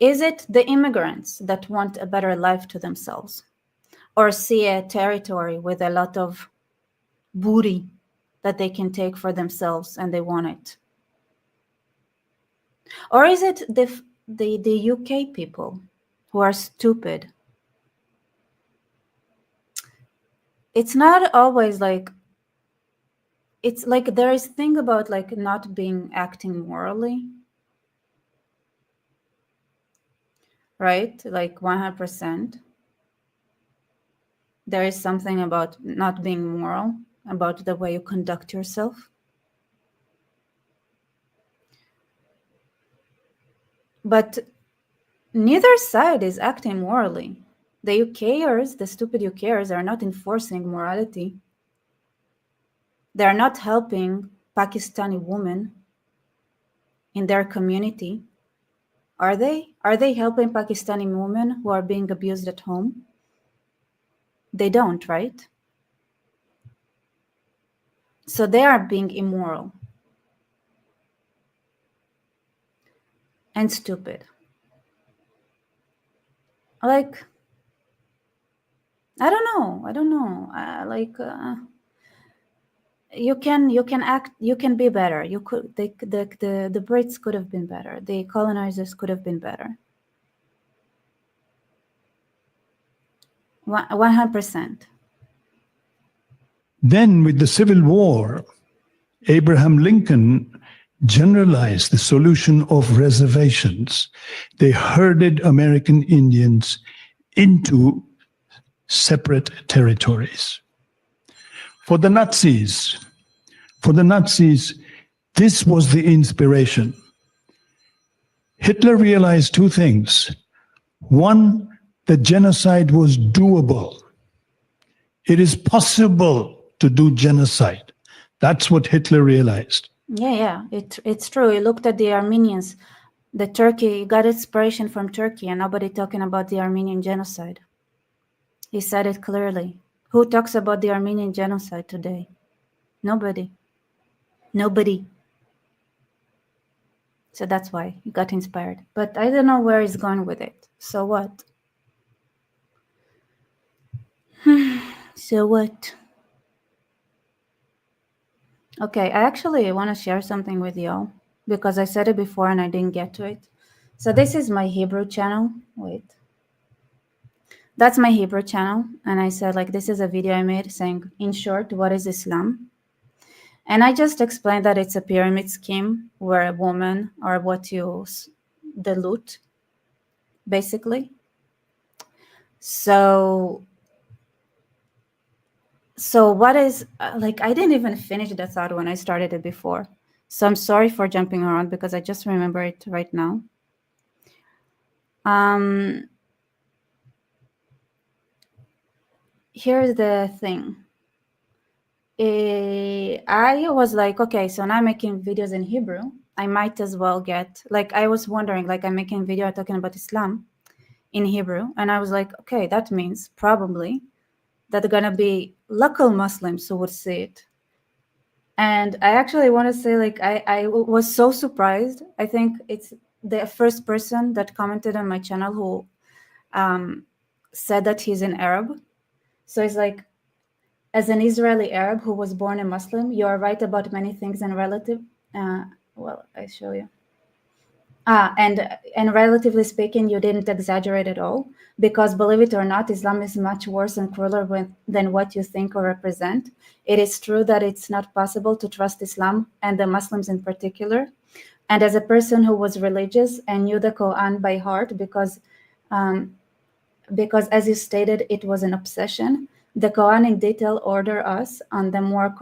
Is it the immigrants that want a better life to themselves, or see a territory with a lot of booty that they can take for themselves and they want it? Or is it the UK people who are stupid? It's not always like, it's like there is thing about like not acting morally. Right? Like 100%. There is something about not being moral, about the way you conduct yourself. But neither side is acting morally. The UKers, the stupid UKers, are not enforcing morality. They're not helping Pakistani women in their community. Are they? Are they helping Pakistani women who are being abused at home? They don't, right? So they are being immoral and stupid. Like, I don't know. You can act. You can be better. You could. The Brits could have been better. The colonizers could have been better. 100%. Then, with the Civil War, Abraham Lincoln generalized the solution of reservations. They herded American Indians into separate territories. For the Nazis, This was the inspiration. Hitler realized two things. One, that genocide was doable. It is possible to do genocide. That's what Hitler realized. Yeah, it's true. He looked at the Armenians, the Turkey, got inspiration from Turkey, and nobody talking about the Armenian genocide. He said it clearly. Who talks about the Armenian genocide today? Nobody. Nobody. So that's why he got inspired. But I don't know where he's going with it. So what? So what? Okay, I actually want to share something with you because I said it before and I didn't get to it. So this is my Hebrew channel. Wait. That's my Hebrew channel. And I said, like, this is a video I made saying, in short, what is Islam? And I just explained that it's a pyramid scheme where a woman are what you dilute, basically. So what is, like, I didn't even finish the thought when I started it before. So I'm sorry for jumping around because I just remember it right now. Here's the thing. I was like, okay, so now I'm making videos in Hebrew. I might as well get, like, I was wondering, like, I'm making a video talking about Islam in Hebrew. And I was like, okay, that means probably that are going to be local Muslims who would see it. And I actually want to say, like, I was so surprised. I think it's the first person that commented on my channel who said that he's an Arab. So it's like, as an Israeli Arab who was born a Muslim, you are right about many things and relative. Well, I show you. And relatively speaking, you didn't exaggerate at all, because believe it or not, Islam is much worse and crueler than what you think or represent. It is true that it's not possible to trust Islam and the Muslims in particular. And as a person who was religious and knew the Quran by heart, because as you stated, it was an obsession. The Quran in detail order us on them more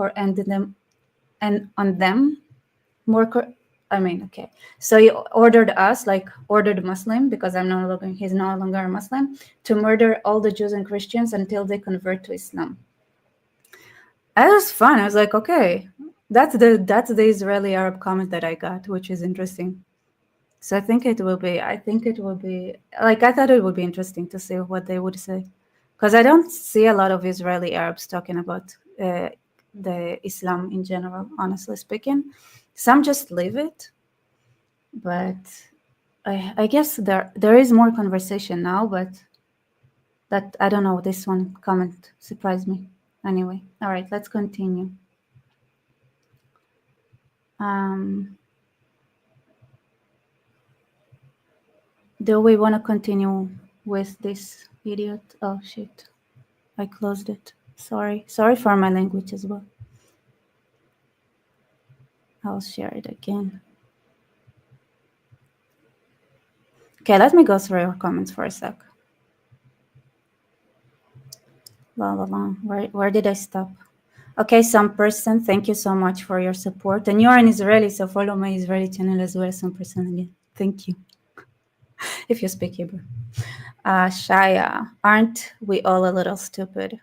okay. So he ordered us, like ordered Muslim, because he's no longer a Muslim, to murder all the Jews and Christians until they convert to Islam. That was fun. I was like, okay, that's the Israeli Arab comment that I got, which is interesting. So I thought it would be interesting to see what they would say. Because I don't see a lot of Israeli Arabs talking about the Islam in general, honestly speaking. Some just leave it, but I guess there is more conversation now, but that, I don't know, this one comment surprised me. Anyway, all right, let's continue. Do we want to continue with this idiot? Oh, shit. I closed it. Sorry for my language as well. I'll share it again. Okay, let me go through your comments for a sec. Where did I stop? Okay, some person, thank you so much for your support. And you're an Israeli, so follow my Israeli channel as well, some person again. Thank you. If you speak Hebrew. Shaya, aren't we all a little stupid?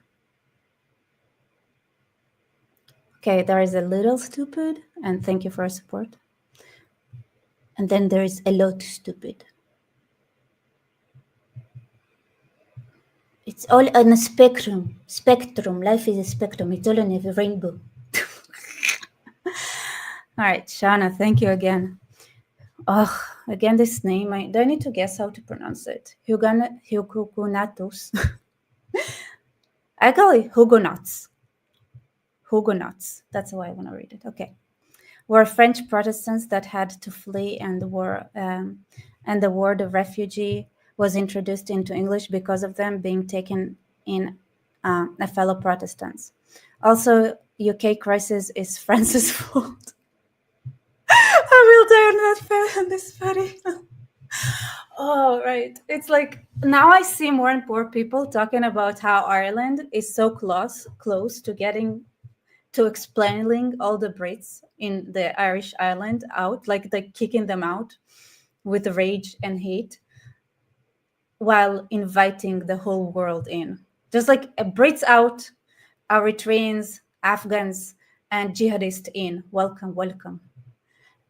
Okay, there is a little stupid, and thank you for your support. And then there is a lot stupid. It's all on a spectrum. Life is a spectrum. It's all on a rainbow. All right, Shana, thank you again. Again, this name, do I need to guess how to pronounce it? Huguenotus. I call it Huguenots. Huguenots. That's how I want to read it. Okay. Were French Protestants that had to flee, and the word of refugee was introduced into English because of them being taken in a fellow Protestants. Also, UK crisis is France's fault. I will die on this funny. Oh, right. It's like, now I see more and more people talking about how Ireland is so close to getting to explaining all the Brits in the Irish island out, like kicking them out with rage and hate, while inviting the whole world in. Just like Brits out, Eritreans, Afghans, and jihadists in. Welcome, welcome.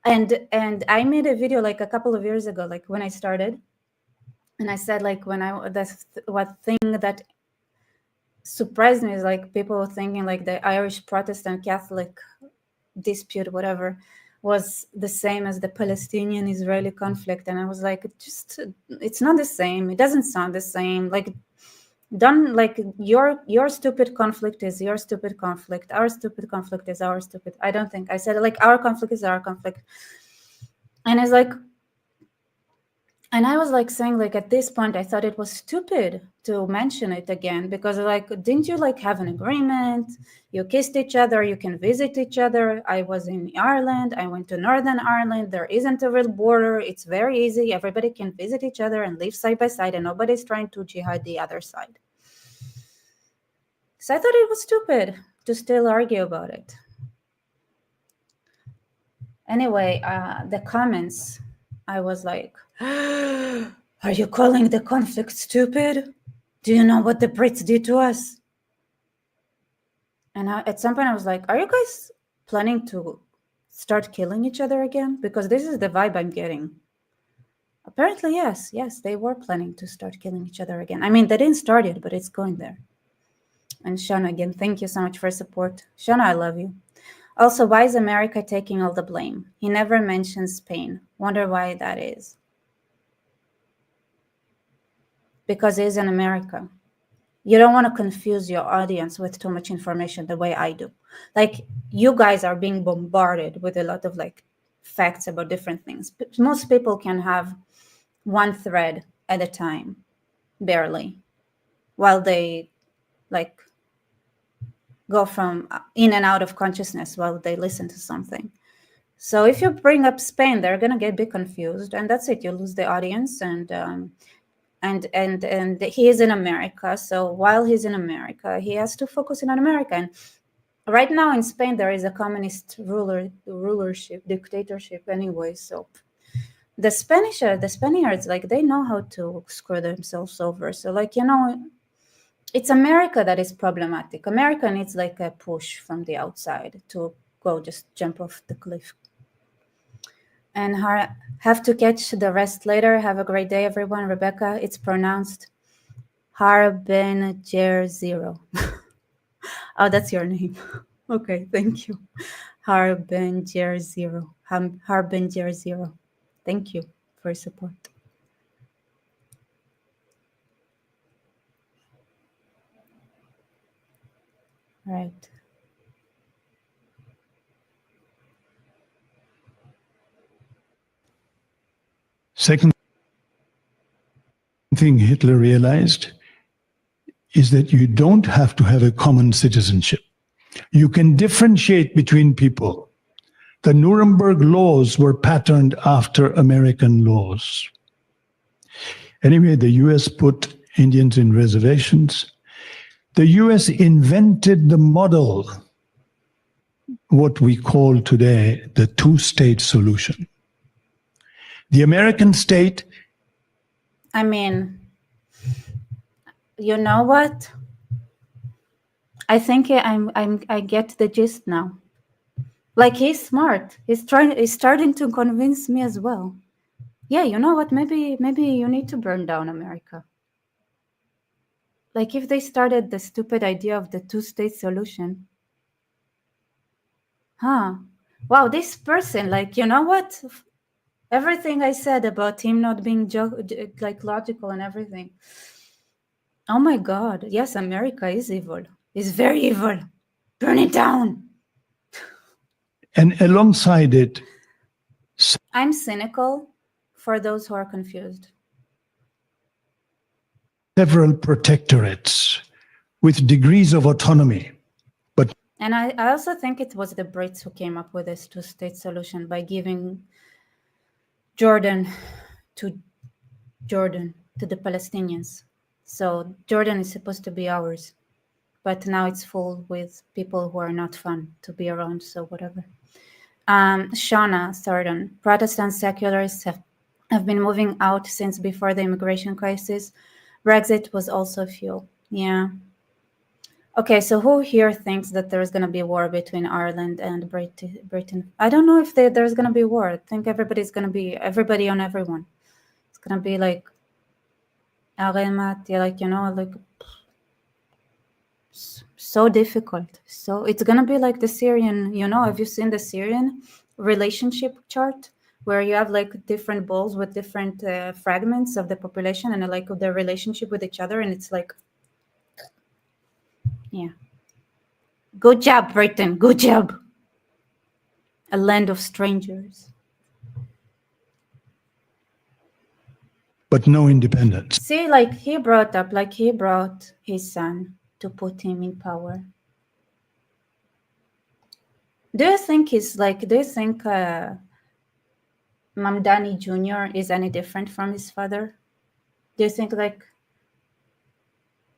And I made a video like a couple of years ago, like when I started, and I said like that's what thing that surprised me is like people were thinking like the Irish Protestant Catholic dispute, whatever, was the same as the Palestinian-Israeli conflict, and I was like, it's not the same. It doesn't sound the same. Like, don't like your stupid conflict is your stupid conflict. Our stupid conflict is our stupid. I don't think I said like our conflict is our conflict, and it's like. And I was like saying, like, at this point, I thought it was stupid to mention it again because, like, didn't you like have an agreement? You kissed each other, you can visit each other. I was in Ireland. I went to Northern Ireland. There isn't a real border. It's very easy. Everybody can visit each other and live side by side, and nobody's trying to jihad the other side. So I thought it was stupid to still argue about it. Anyway, the comments, I was like, are you calling the conflict stupid? Do you know what the Brits did to us? And at some point I was like, are you guys planning to start killing each other again? Because this is the vibe I'm getting. Apparently, yes, they were planning to start killing each other again. I mean, they didn't start it, but it's going there. And Shauna, again, thank you so much for support. Shauna, I love you. Also, why is America taking all the blame? He never mentions Spain. Wonder why that is. Because it is in America. You don't want to confuse your audience with too much information the way I do. Like, you guys are being bombarded with a lot of like facts about different things. But most people can have one thread at a time, barely, while they like go from in and out of consciousness while they listen to something. So if you bring up Spain, they're gonna get a bit confused, and that's it. You lose the audience, and he is in America. So while he's in America, he has to focus in on America. And right now in Spain, there is a communist rulership, dictatorship anyway. So the Spaniards, like, they know how to screw themselves over. So like, you know, it's America that is problematic. America needs like a push from the outside to go just jump off the cliff. And have to catch the rest later. Have a great day, everyone. Rebecca, it's pronounced Harbinger Zero. Oh, that's your name. Okay, thank you. Harbinger Zero. Harbinger Zero. Thank you for your support. Right. Second thing Hitler realized is that you don't have to have a common citizenship. You can differentiate between people. The Nuremberg laws were patterned after American laws. Anyway, the US put Indians in reservations. The US invented the model, what we call today the two-state solution. The American state. I mean, you know what? I think I get the gist now. Like, he's smart. He's starting to convince me as well. Yeah, you know what? Maybe you need to burn down America. Like, if they started the stupid idea of the two-state solution. Huh. Wow, this person, like, you know what? Everything I said about him not being like logical and everything. Oh my God. Yes, America is evil. It's very evil. Burn it down. And alongside it, I'm cynical for those who are confused. Several protectorates with degrees of autonomy. And I also think it was the Brits who came up with this two-state solution by giving Jordan to the Palestinians. So Jordan is supposed to be ours. but now it's full with people who are not fun to be around, so whatever. Shauna Thornton, Protestant secularists have been moving out since before the immigration crisis. Brexit was also fuel. Yeah. Okay, so who here thinks that there's going to be a war between Ireland and Britain? I don't know if there's going to be a war. I think everybody's going to be everybody on everyone. It's going to be like, like, you know, like so difficult. So it's going to be like the Syrian, you know, have you seen the Syrian relationship chart where you have like different balls with different fragments of the population and like their relationship with each other, and it's like, yeah. Good job, Britain. Good job. A land of strangers. But no independence. See, like he brought his son to put him in power. Do you think Mamdani Jr. is any different from his father? Do you think like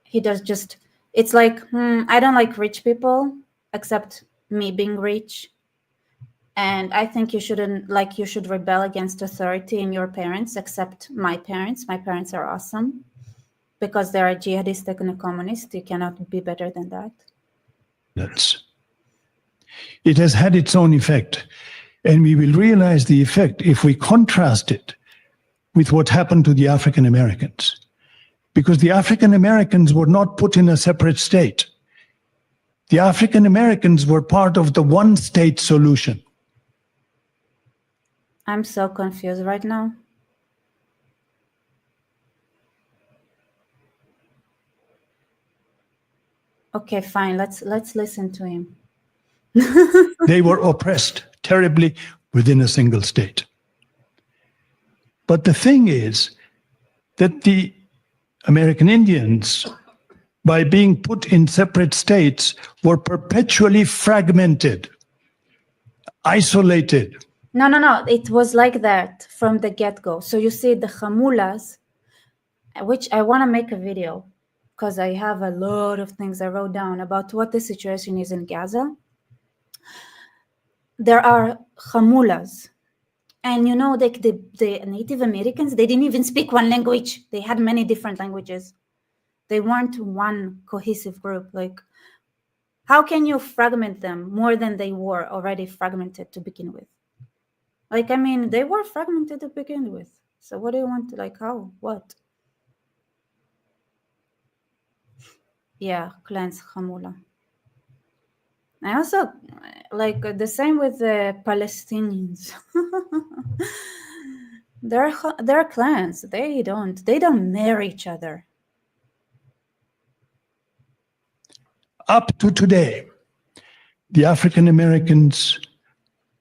he does just, it's like, I don't like rich people except me being rich. And I think you should rebel against authority in your parents, except my parents. My parents are awesome because they are jihadistic and a communist. You cannot be better than that. It has had its own effect. And we will realize the effect if we contrast it with what happened to the African Americans. Because the African Americans were not put in a separate state. The African Americans were part of the one-state solution. I'm so confused right now. Okay, fine. Let's listen to him. They were oppressed terribly within a single state. But the thing is that the American Indians, by being put in separate states, were perpetually fragmented, isolated. No. It was like that from the get-go. So you see the Hamulas, which I want to make a video because I have a lot of things I wrote down about what the situation is in Gaza. There are Hamulas. And you know, like the Native Americans, they didn't even speak one language. They had many different languages. They weren't one cohesive group. Like, how can you fragment them more than they were already fragmented to begin with? Like, I mean, they were fragmented to begin with. So what do you want to, like, how? What? Yeah, clans Hamula. I also, like, the same with the Palestinians. They're clans. They don't marry each other. Up to today, the African Americans,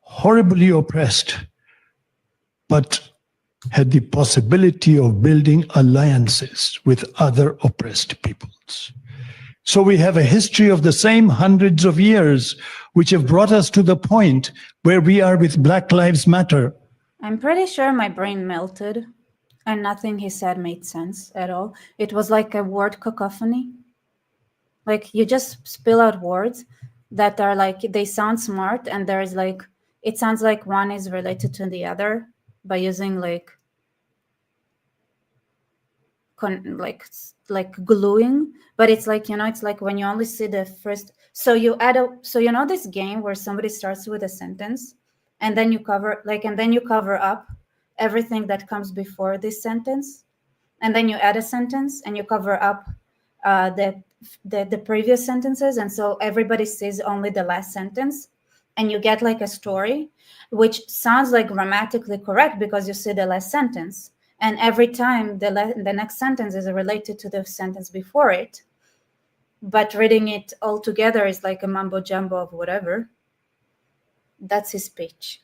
horribly oppressed, but had the possibility of building alliances with other oppressed peoples. So we have a history of the same hundreds of years, which have brought us to the point where we are with Black Lives Matter. I'm pretty sure my brain melted and nothing he said made sense at all. It was like a word cacophony. Like you just spill out words that are like, they sound smart and there's like, it sounds like one is related to the other by using like gluing, but it's like, you know, it's like when you only see the first, so you know this game where somebody starts with a sentence and then you cover up everything that comes before this sentence, and then you add a sentence and you cover up the previous sentences, and so everybody sees only the last sentence, and you get like a story which sounds like grammatically correct because you see the last sentence, and every time the next sentence is related to the sentence before it, but reading it all together is like a mumbo jumbo of whatever. That's his speech.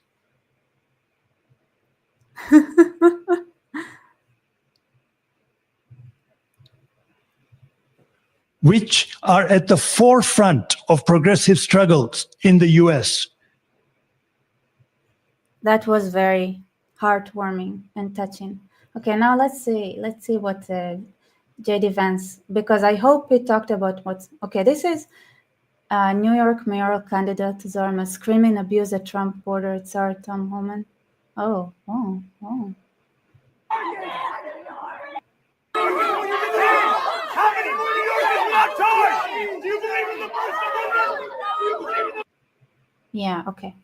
Which are at the forefront of progressive struggles in the US. That was very heartwarming and touching. Okay, now let's see what JD Vance, because I hope we talked about what's okay. This is New York mayoral candidate Zohran screaming abuse at Trump border Tsar Tom Homan. Oh. Yeah, okay.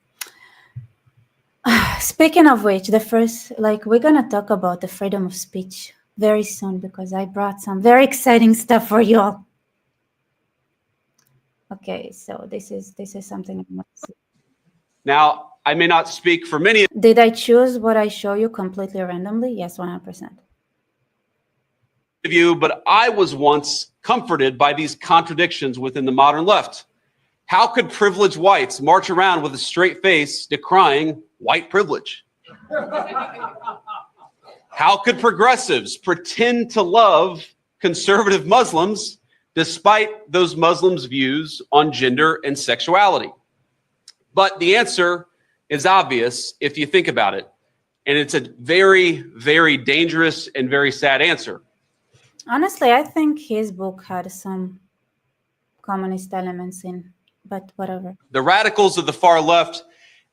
Speaking of which, we're gonna talk about the freedom of speech very soon because I brought some very exciting stuff for you all. Okay, so this is something I want to see. Now, I may not speak for many Did I choose what I show you completely randomly? Yes, 100%. of you, but I was once comforted by these contradictions within the modern left. How could privileged whites march around with a straight face decrying white privilege? How could progressives pretend to love conservative Muslims despite those Muslims' views on gender and sexuality? But the answer is obvious if you think about it. And it's a very, very dangerous and very sad answer. Honestly, I think his book had some communist elements in, but whatever. The radicals of the far left,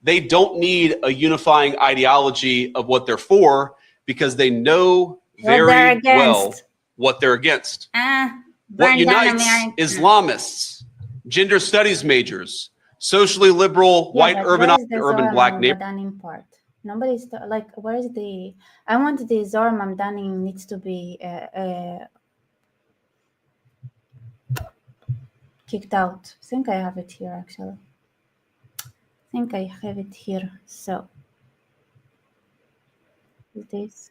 they don't need a unifying ideology of what they're for because they know very well what they're against. What unites Islamists, gender studies majors, socially liberal, white, urban black neighborhoods. Part. Nobody's like, where is the? I want the Zohran Mamdani needs to be kicked out. I think I have it here actually. I think I have it here. So this.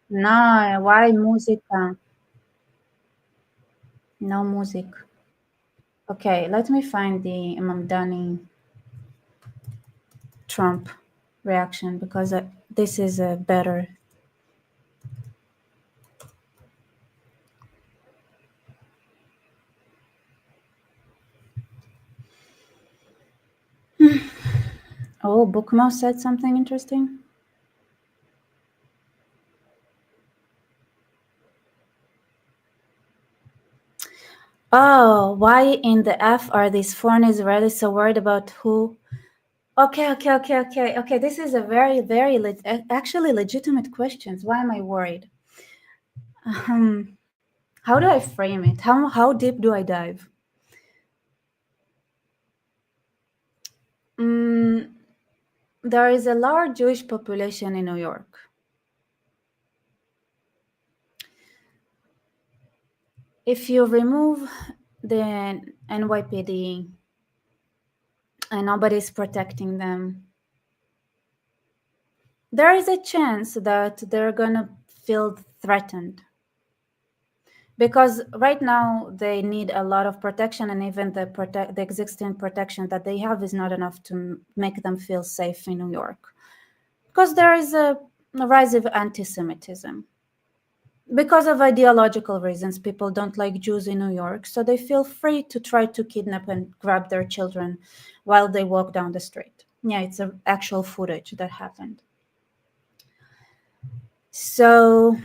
No, why musica? No music. Okay, let me find the Mamdani Trump reaction because this is a better. Oh, Bookmo said something interesting. Oh, why in the F are these foreign Israelis so worried about who? Okay. This is a very, very actually legitimate questions. Why am I worried? How do I frame it? How deep do I dive? There is a large Jewish population in New York. If you remove the NYPD and nobody's protecting them, there is a chance that they're gonna feel threatened. Because right now they need a lot of protection, and even the existing protection that they have is not enough to make them feel safe in New York. Because there is a rise of anti-Semitism. Because of ideological reasons, people don't like Jews in New York, so they feel free to try to kidnap and grab their children while they walk down the street. Yeah, it's an actual footage that happened. So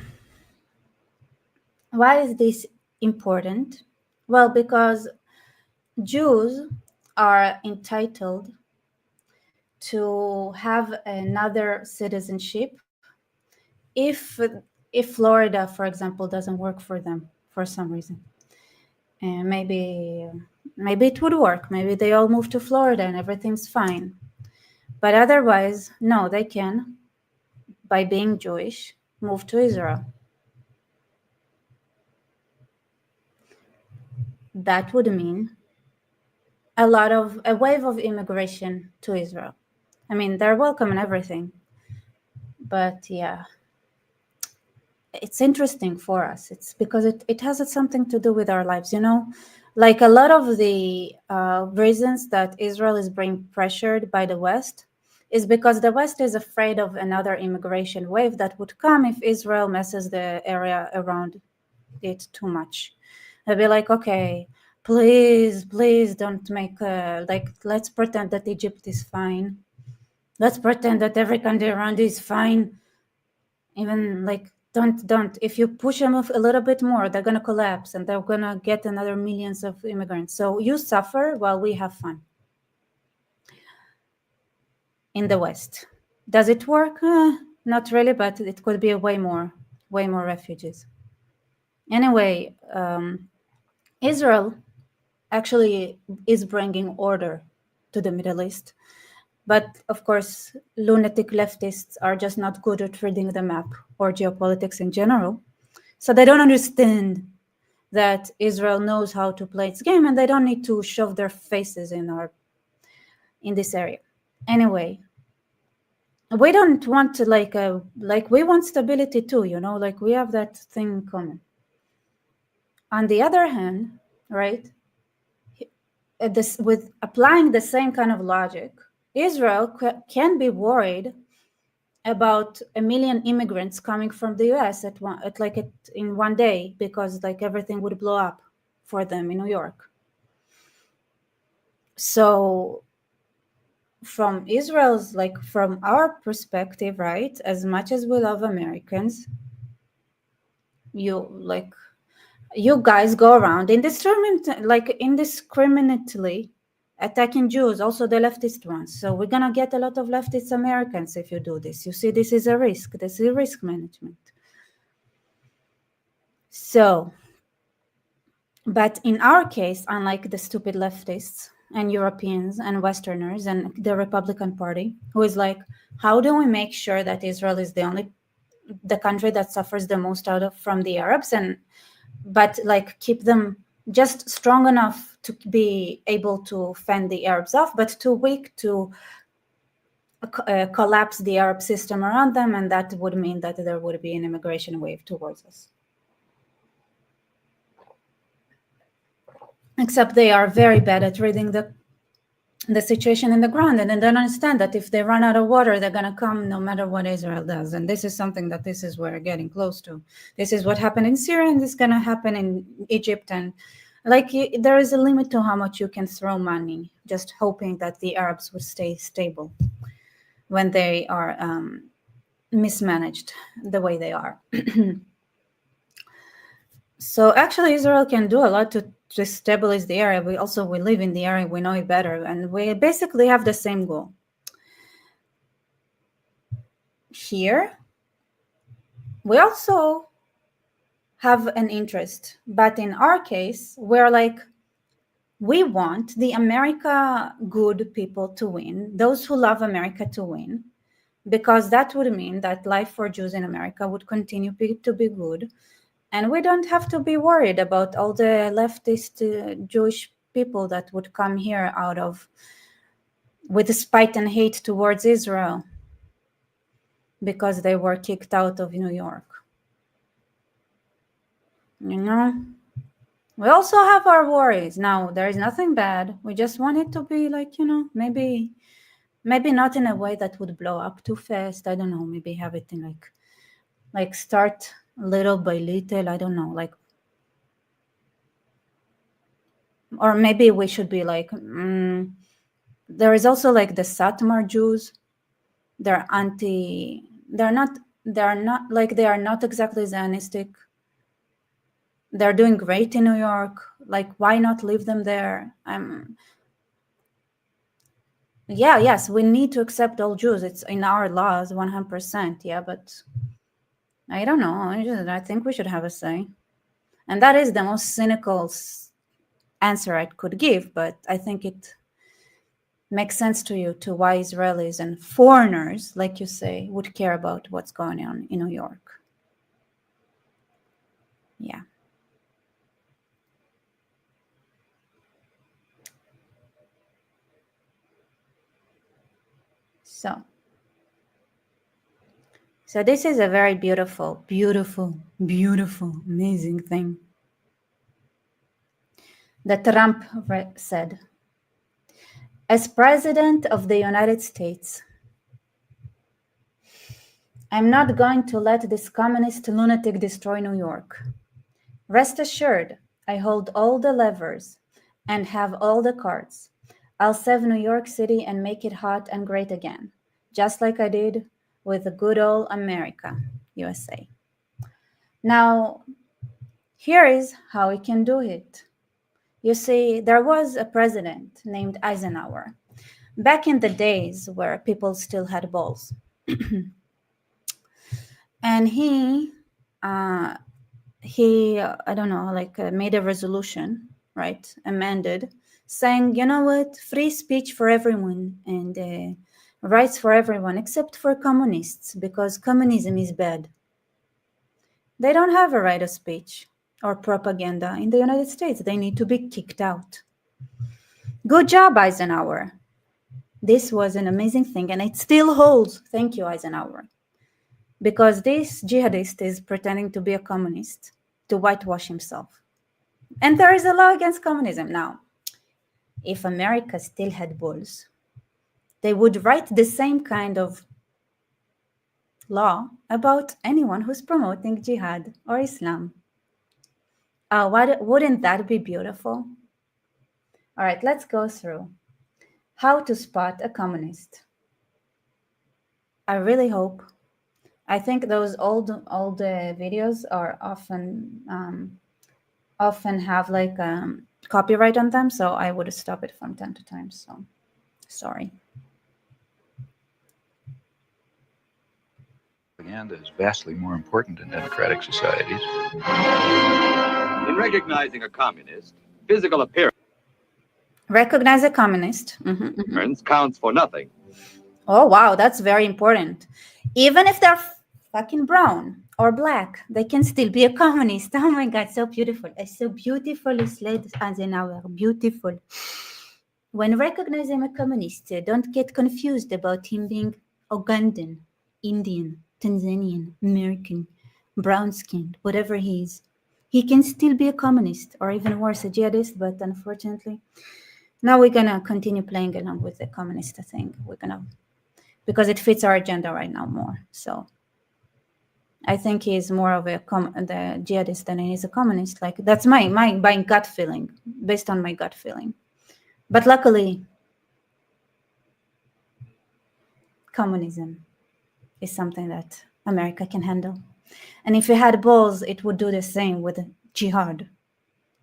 why is this important? Well, because Jews are entitled to have another citizenship if Florida, for example, doesn't work for them for some reason. And maybe it would work. Maybe they all move to Florida and everything's fine. But otherwise, no, they can, by being Jewish, move to Israel. That would mean a wave of immigration to Israel. I mean, they're welcome and everything. But yeah, it's interesting for us. It's because it has something to do with our lives, you know? Like a lot of the reasons that Israel is being pressured by the West is because the West is afraid of another immigration wave that would come if Israel messes the area around it too much. They'll be like, okay, please don't make let's pretend that Egypt is fine. Let's pretend that every country around is fine. Even like Don't. If you push them a little bit more, they're going to collapse and they're going to get another millions of immigrants. So you suffer while we have fun. In the West. Does it work? Not really, but it could be way more refugees. Anyway, Israel actually is bringing order to the Middle East. But of course, lunatic leftists are just not good at reading the map or geopolitics in general. So they don't understand that Israel knows how to play its game and they don't need to shove their faces in this area. Anyway, we don't want to like we want stability too, you know, like we have that thing in common. On the other hand, right, with applying the same kind of logic, Israel can be worried about 1 million immigrants coming from the US in one day, because like everything would blow up for them in New York. So from Israel's, like from our perspective, right, as much as we love Americans, you guys go around indiscriminately attacking Jews, also the leftist ones. So we're gonna get a lot of leftist Americans if you do this. You see, this is a risk. This is risk management. So, but in our case, unlike the stupid leftists and Europeans and Westerners and the Republican Party, who is like, how do we make sure that Israel is the country that suffers the most from the Arabs, but like keep them just strong enough to be able to fend the Arabs off, but too weak to collapse the Arab system around them, and that would mean that there would be an immigration wave towards us. Except they are very bad at reading the situation in the ground, and they don't understand that if they run out of water, they're going to come no matter what Israel does. And this is something that this is we're getting close to. This is what happened in Syria, and this is going to happen in Egypt. And like there is a limit to how much you can throw money, just hoping that the Arabs would stay stable when they are mismanaged the way they are. So actually, Israel can do a lot to stabilize the area. We live in the area, we know it better, and we basically have the same goal. Here, we also have an interest, but in our case, we're like, we want the America good people to win, those who love America to win, because that would mean that life for Jews in America would continue to be good. And we don't have to be worried about all the leftist Jewish people that would come here with spite and hate towards Israel because they were kicked out of New York. You know, we also have our worries. Now, there is nothing bad. We just want it to be like, you know, maybe not in a way that would blow up too fast. I don't know, maybe have it in like start little by little, I don't know, like, or maybe we should be like, there is also like the Satmar Jews. They are not exactly Zionistic. They're doing great in New York. Like, why not leave them there? Yes, we need to accept all Jews. It's in our laws, 100%. Yeah, but I don't know. I think we should have a say. And that is the most cynical answer I could give, but I think it makes sense to you, to why Israelis and foreigners, like you say, would care about what's going on in New York. Yeah. So this is a very beautiful, amazing thing that Trump said. As President of the United States, I'm not going to let this communist lunatic destroy New York. Rest assured, I hold all the levers and have all the cards. I'll save New York City and make it hot and great again, just like I did with the good old America, USA. Now, here is how we can do it. You see, there was a president named Eisenhower back in the days where people still had balls. And he I don't know, like made a resolution, right? Amended, saying, you know what, free speech for everyone and rights for everyone except for communists, because communism is bad. They don't have a right of speech or propaganda in the United States. They need to be kicked out. Good job, Eisenhower. This was an amazing thing, and it still holds. Thank you, Eisenhower. Because this jihadist is pretending to be a communist to whitewash himself. And there is a law against communism. Now, if America still had balls, they would write the same kind of law about anyone who's promoting jihad or Islam. Wouldn't that be beautiful? All right, let's go through how to spot a communist. I really hope. I think those old videos are often have like copyright on them, so I would stop it from time to time. So, sorry. Propaganda is vastly more important in democratic societies. In recognizing a communist, physical appearance Recognize a communist. Counts for nothing. Oh, wow, that's very important. Even if they're fucking brown or black, they can still be a communist. Oh my God, so beautiful. It's so beautifully said, Eisenhower. Beautiful. When recognizing a communist, don't get confused about him being Ugandan, Indian, Tanzanian, American, brown-skinned, whatever he is. He can still be a communist, or even worse, a jihadist, but unfortunately, now we're gonna continue playing along with the communist thing. Because it fits our agenda right now more. So I think he's more of the jihadist than he is a communist. Like, that's my gut feeling, based on my gut feeling. But luckily, communism is something that America can handle. And if it had balls, it would do the same with jihad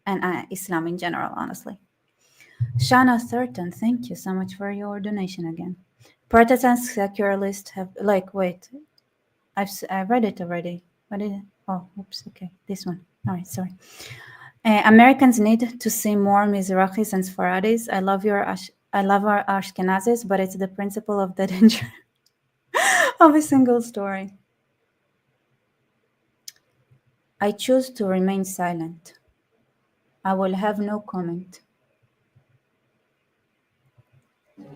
and Islam in general, honestly. Shana Thurton, thank you so much for your donation again. Protestants, secularists have, wait, I read it already. What did it? Oh, oops, okay, this one. All right, sorry. Americans need to see more Mizrahis and Sfaradis. I love our Ashkenazis, but it's the principle of the danger of a single story. I choose to remain silent. I will have no comment.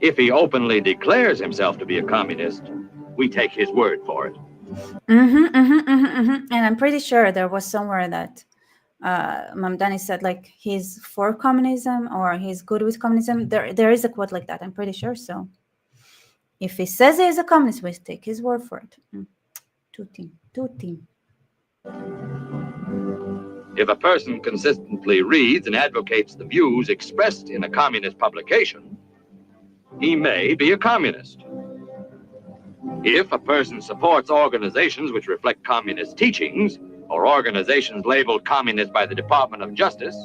If he openly declares himself to be a communist, we take his word for it. And I'm pretty sure there was somewhere that Mamdani said, like, he's for communism or he's good with communism. There is a quote like that, I'm pretty sure. So if he says he's a communist, we take his word for it. Two team. If a person consistently reads and advocates the views expressed in a communist publication, he may be a communist. If a person supports organizations which reflect communist teachings, or organizations labeled communist by the Department of Justice.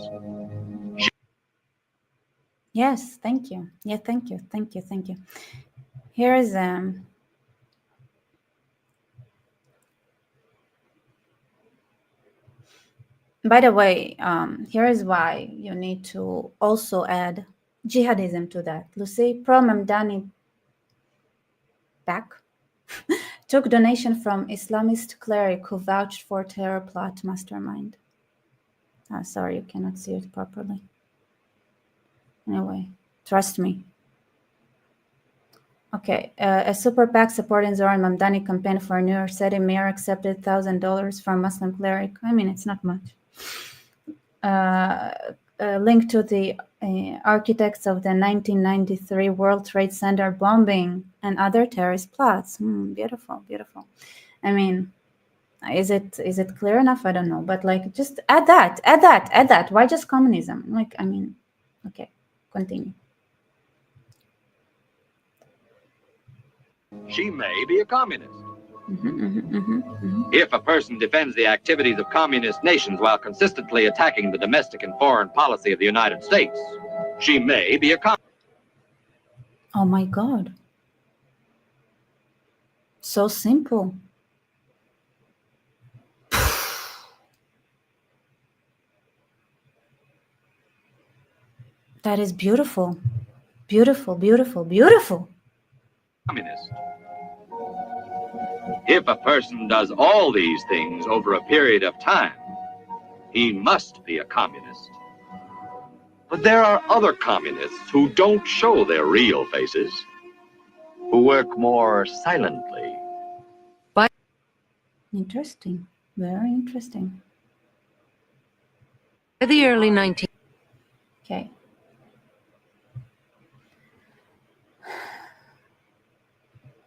Yes, thank you. Yeah, thank you. Here is by the way, here is why you need to also add jihadism to that. Lucy Pro Mamdani back took donation from Islamist cleric who vouched for terror plot mastermind. Sorry, you cannot see it properly. Anyway, trust me. Okay, a super PAC supporting Zohran Mamdani campaign for New York City mayor accepted $1,000 from Muslim cleric. I mean, it's not much. A link to the architects of the 1993 World Trade Center bombing and other terrorist plots. Beautiful. I mean, is it clear enough? I don't know, but like, just add that. Why just communism? Like, I mean, okay, continue. She may be a communist. If a person defends the activities of communist nations while consistently attacking the domestic and foreign policy of the United States, she may be a communist. Oh my God. So simple. That is beautiful. Beautiful, beautiful, beautiful. Communist. If a person does all these things over a period of time, he must be a communist. But there are other communists who don't show their real faces, who work more silently. Interesting. Very interesting. By the early 19th. Okay.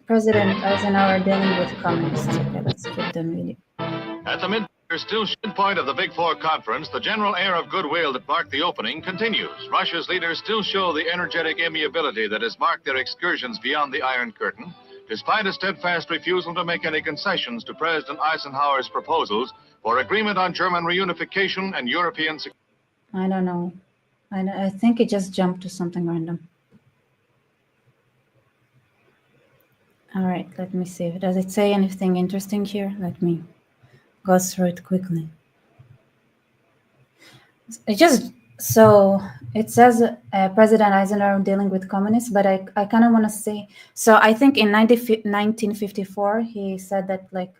President Eisenhower dealing with communists. Okay, let's skip the video. At the midpoint of the Big Four conference, the general air of goodwill that marked the opening continues. Russia's leaders still show the energetic amiability that has marked their excursions beyond the Iron Curtain, despite a steadfast refusal to make any concessions to President Eisenhower's proposals for agreement on German reunification and European security. I don't know. I think it just jumped to something random. All right, let me see. Does it say anything interesting here? Let me go through it quickly. It says President Eisenhower dealing with communists, but I kind of want to say, so I think in 1954, he said that like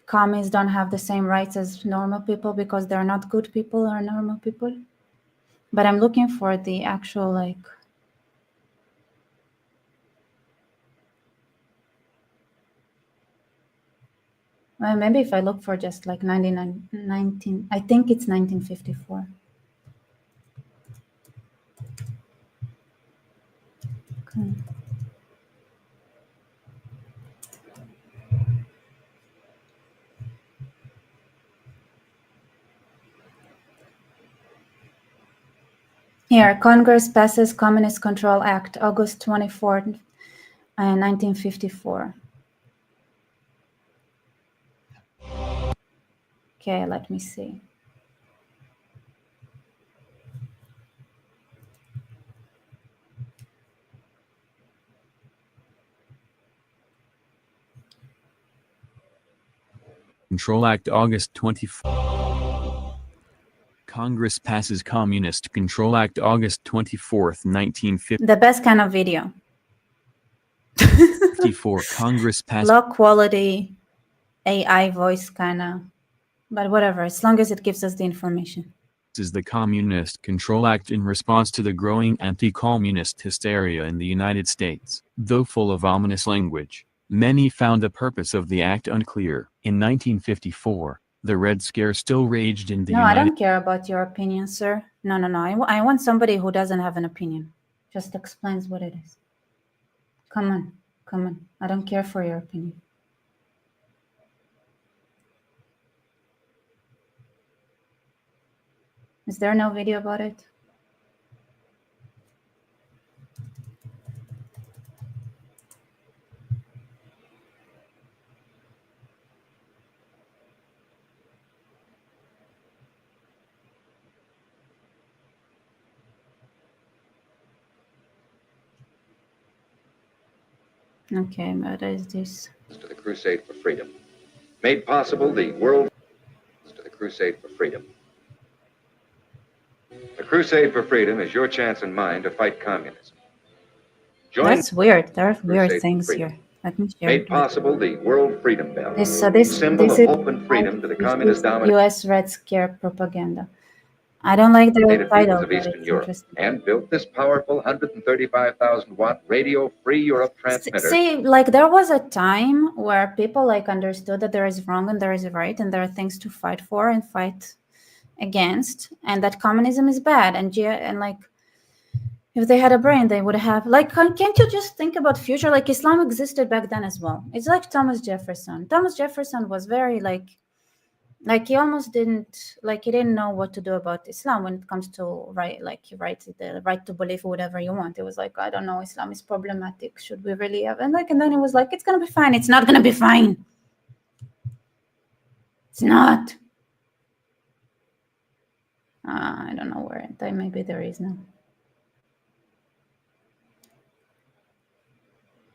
communists don't have the same rights as normal people because they're not good people or normal people. But I'm looking for the actual like, well, maybe if I look for just like 19, I think it's 1954. Okay. Here, Congress passes Communist Control Act, August 24th, 1954. Okay, let me see. Control Act, August 24th. Congress passes Communist Control Act, August 24th, 1950. The best kind of video. 54. Congress passes. Low quality AI voice kind of, but whatever, as long as it gives us the information. This is the Communist Control Act in response to the growing anti-communist hysteria in the United States. Though full of ominous language, many found the purpose of the act unclear. In 1954, the Red Scare still raged in the United States. No, I don't care about your opinion, sir. No. I want somebody who doesn't have an opinion. Just explains what it is. Come on. I don't care for your opinion. Is there no video about it? Okay, what is this? To the crusade for freedom. Made possible the world to the crusade for freedom. The crusade for freedom is your chance and mine to fight communism. That's weird. There are weird things here. Let me share. Made possible the World Freedom Bell. This symbol of hope and freedom to the communist domination. U.S. Red Scare propaganda. I don't like the title. Of Eastern Europe, and built this powerful 135,000 watt radio free Europe transmitter. See, like there was a time where people like understood that there is wrong and there is right, and there are things to fight for and fight against, and that communism is bad, and like if they had a brain, they would have like. Can't you just think about future? Like Islam existed back then as well. It's like Thomas Jefferson. Thomas Jefferson was very like Like he almost didn't, like he didn't know what to do about Islam when it comes to right, like he writes the right to believe whatever you want. It was like, I don't know, Islam is problematic. Should we really have? And then it was like, it's gonna be fine. It's not gonna be fine. It's not. I don't know where. Maybe there is now.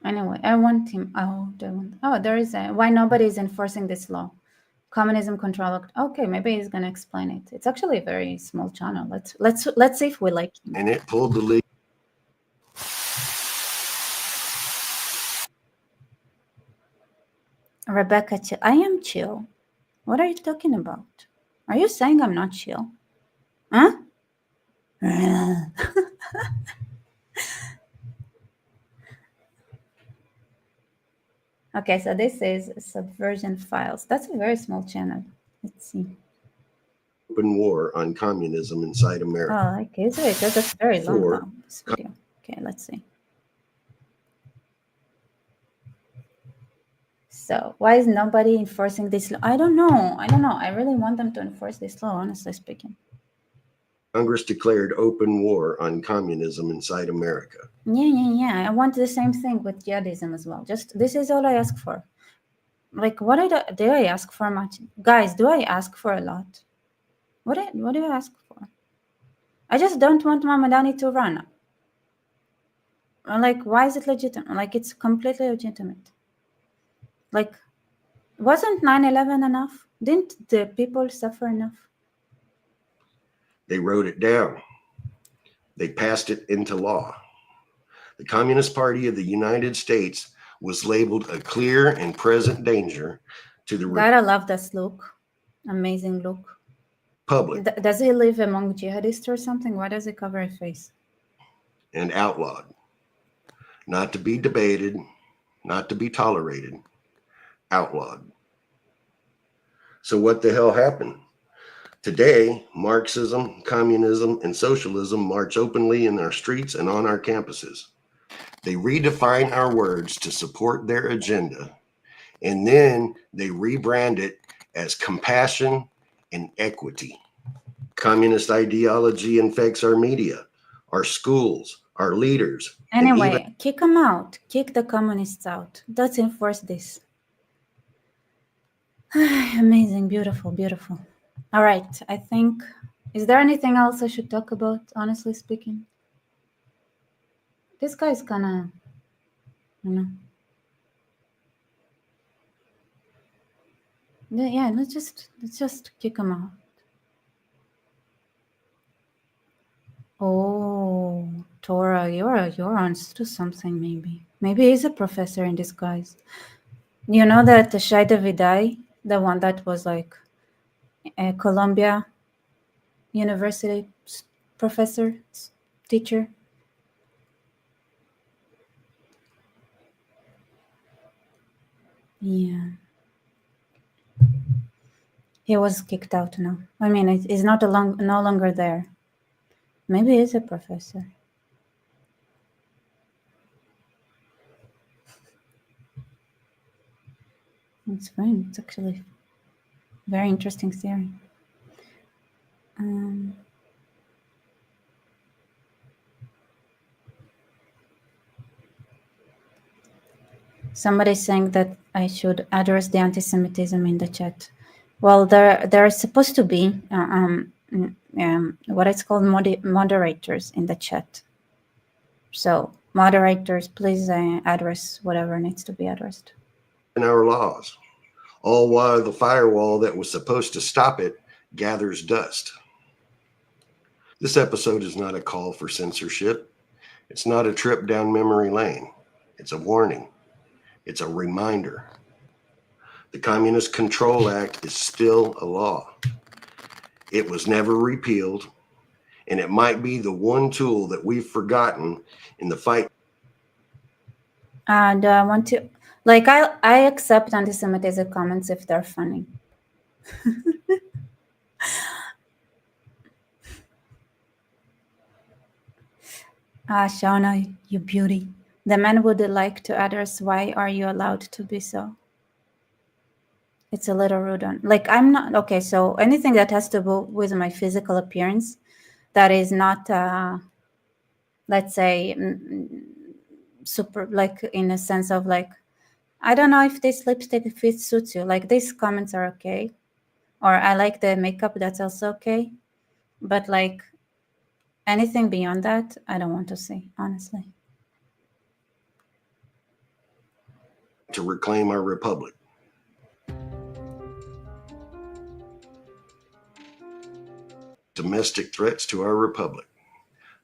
Anyway, I want him. There is a why nobody is enforcing this law. Communism control. Okay, maybe he's gonna explain it. It's actually a very small channel. Let's see if we like him. And it pulled the lead. Rebecca, chill. I am chill. What are you talking about? Are you saying I'm not chill? Huh? Okay, so this is Subversion Files. That's a very small channel. Let's see. Open war on communism inside America. Oh, okay, so that's very long now, this video. Okay, let's see. So why is nobody enforcing this law? I don't know. I really want them to enforce this law, honestly speaking. Congress declared open war on communism inside America. Yeah. I want the same thing with jihadism as well. Just this is all I ask for. Like, what do I ask for much? Guys, do I ask for a lot? What do I ask for? I just don't want Mamdani to run. Like, why is it legitimate? Like, it's completely legitimate. Like, wasn't 9/11 enough? Didn't the people suffer enough? They wrote it down. They passed it into law. The Communist Party of the United States was labeled a clear and present danger to the God, I love this look. Amazing look. Public. Does he live among jihadists or something? Why does he cover his face? And outlawed. Not to be debated, not to be tolerated. Outlawed. So what the hell happened? Today, Marxism, communism, and socialism march openly in our streets and on our campuses. They redefine our words to support their agenda, and then they rebrand it as compassion and equity. Communist ideology infects our media, our schools, our leaders. Anyway, kick them out. Kick the communists out. Let's enforce this. Amazing, beautiful, beautiful. All right, I think, is there anything else I should talk about, honestly speaking? This guy's kind of, yeah, let's just kick him out. Oh, Torah, you're on to something, maybe. Maybe he's a professor in disguise. You know that the Shai Davidai, the one that was like a Columbia University professor, teacher. Yeah. He was kicked out now. I mean, he's no longer there. Maybe he's a professor. It's fine. It's actually a very interesting theory. Somebody's saying that I should address the anti-Semitism in the chat. Well, there are supposed to be what it's called moderators in the chat. So moderators, please address whatever needs to be addressed. In our laws, all while the firewall that was supposed to stop it gathers dust. This episode is not a call for censorship. It's not a trip down memory lane. It's a warning. It's a reminder. The Communist Control Act is still a law. It was never repealed, and it might be the one tool that we've forgotten in the fight. And I want to, like, I accept anti-Semitism comments if they're funny. Shauna, you beauty. The man would like to address why are you allowed to be so? It's a little rude on, like, I'm not, okay, so anything that has to do with my physical appearance that is not, let's say, super, like, in a sense of, like, I don't know if this lipstick fit suits you, like, these comments are okay, or I like the makeup, that's also okay, but, like, anything beyond that, I don't want to see, honestly. To reclaim our republic. Domestic threats to our republic.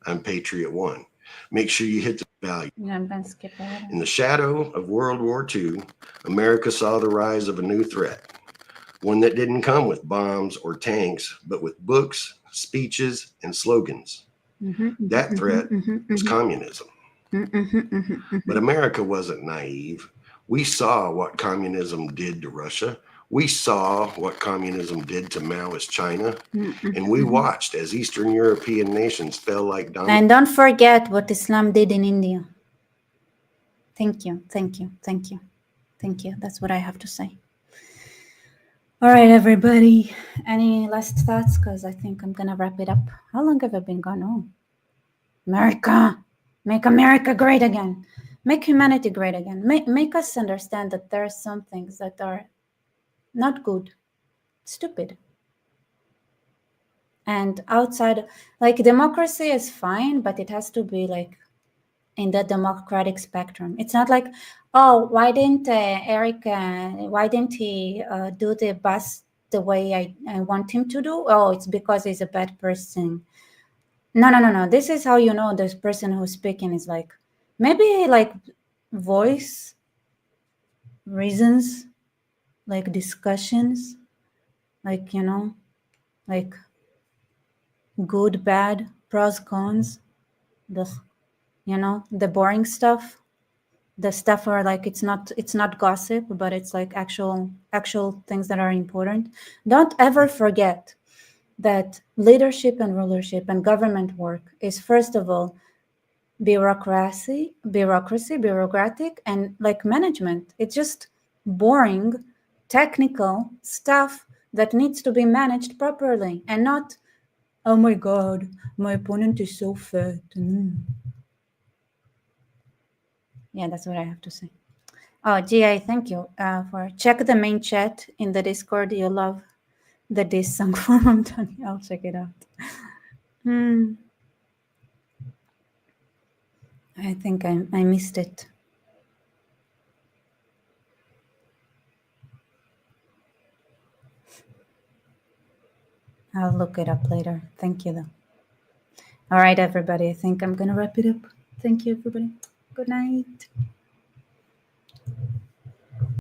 I'm Patriot One. Make sure you hit the value. Yeah, I'm gonna skip that. In the shadow of World War II, America saw the rise of a new threat. One that didn't come with bombs or tanks, but with books, speeches, and slogans. That threat was communism. But America wasn't naive. We saw what communism did to Russia. We saw what communism did to Maoist China. And we watched as Eastern European nations fell like dominoes. And don't forget what Islam did in India. Thank you, thank you, thank you, thank you. That's what I have to say. All right, everybody. Any last thoughts? Because I think I'm going to wrap it up. How long have I been gone? Oh, America. Make America great again. Make humanity great again. Make us understand that there are some things that are not good, stupid. And outside, like, democracy is fine, but it has to be, like, in the democratic spectrum. It's not like, oh, why didn't Eric, why didn't he do the bus the way I want him to do? Oh, it's because he's a bad person. No. This is how you know this person who's speaking is, like, maybe, like, voice reasons, like, discussions, like, you know, like, good, bad, pros, cons, the, you know, the boring stuff, the stuff where, like, it's not gossip, but it's, like, actual things that are important. Don't ever forget that leadership and rulership and government work is, first of all, bureaucratic, and, like, management. It's just boring, technical stuff that needs to be managed properly, and not, oh my God, my opponent is so fat. Yeah, that's what I have to say. Oh, GI, thank you for check the main chat in the Discord. You love the diss song for Mamdani. I'll check it out. I think I missed it. I'll look it up later. Thank you, though. All right, everybody. I think I'm going to wrap it up. Thank you, everybody. Good night.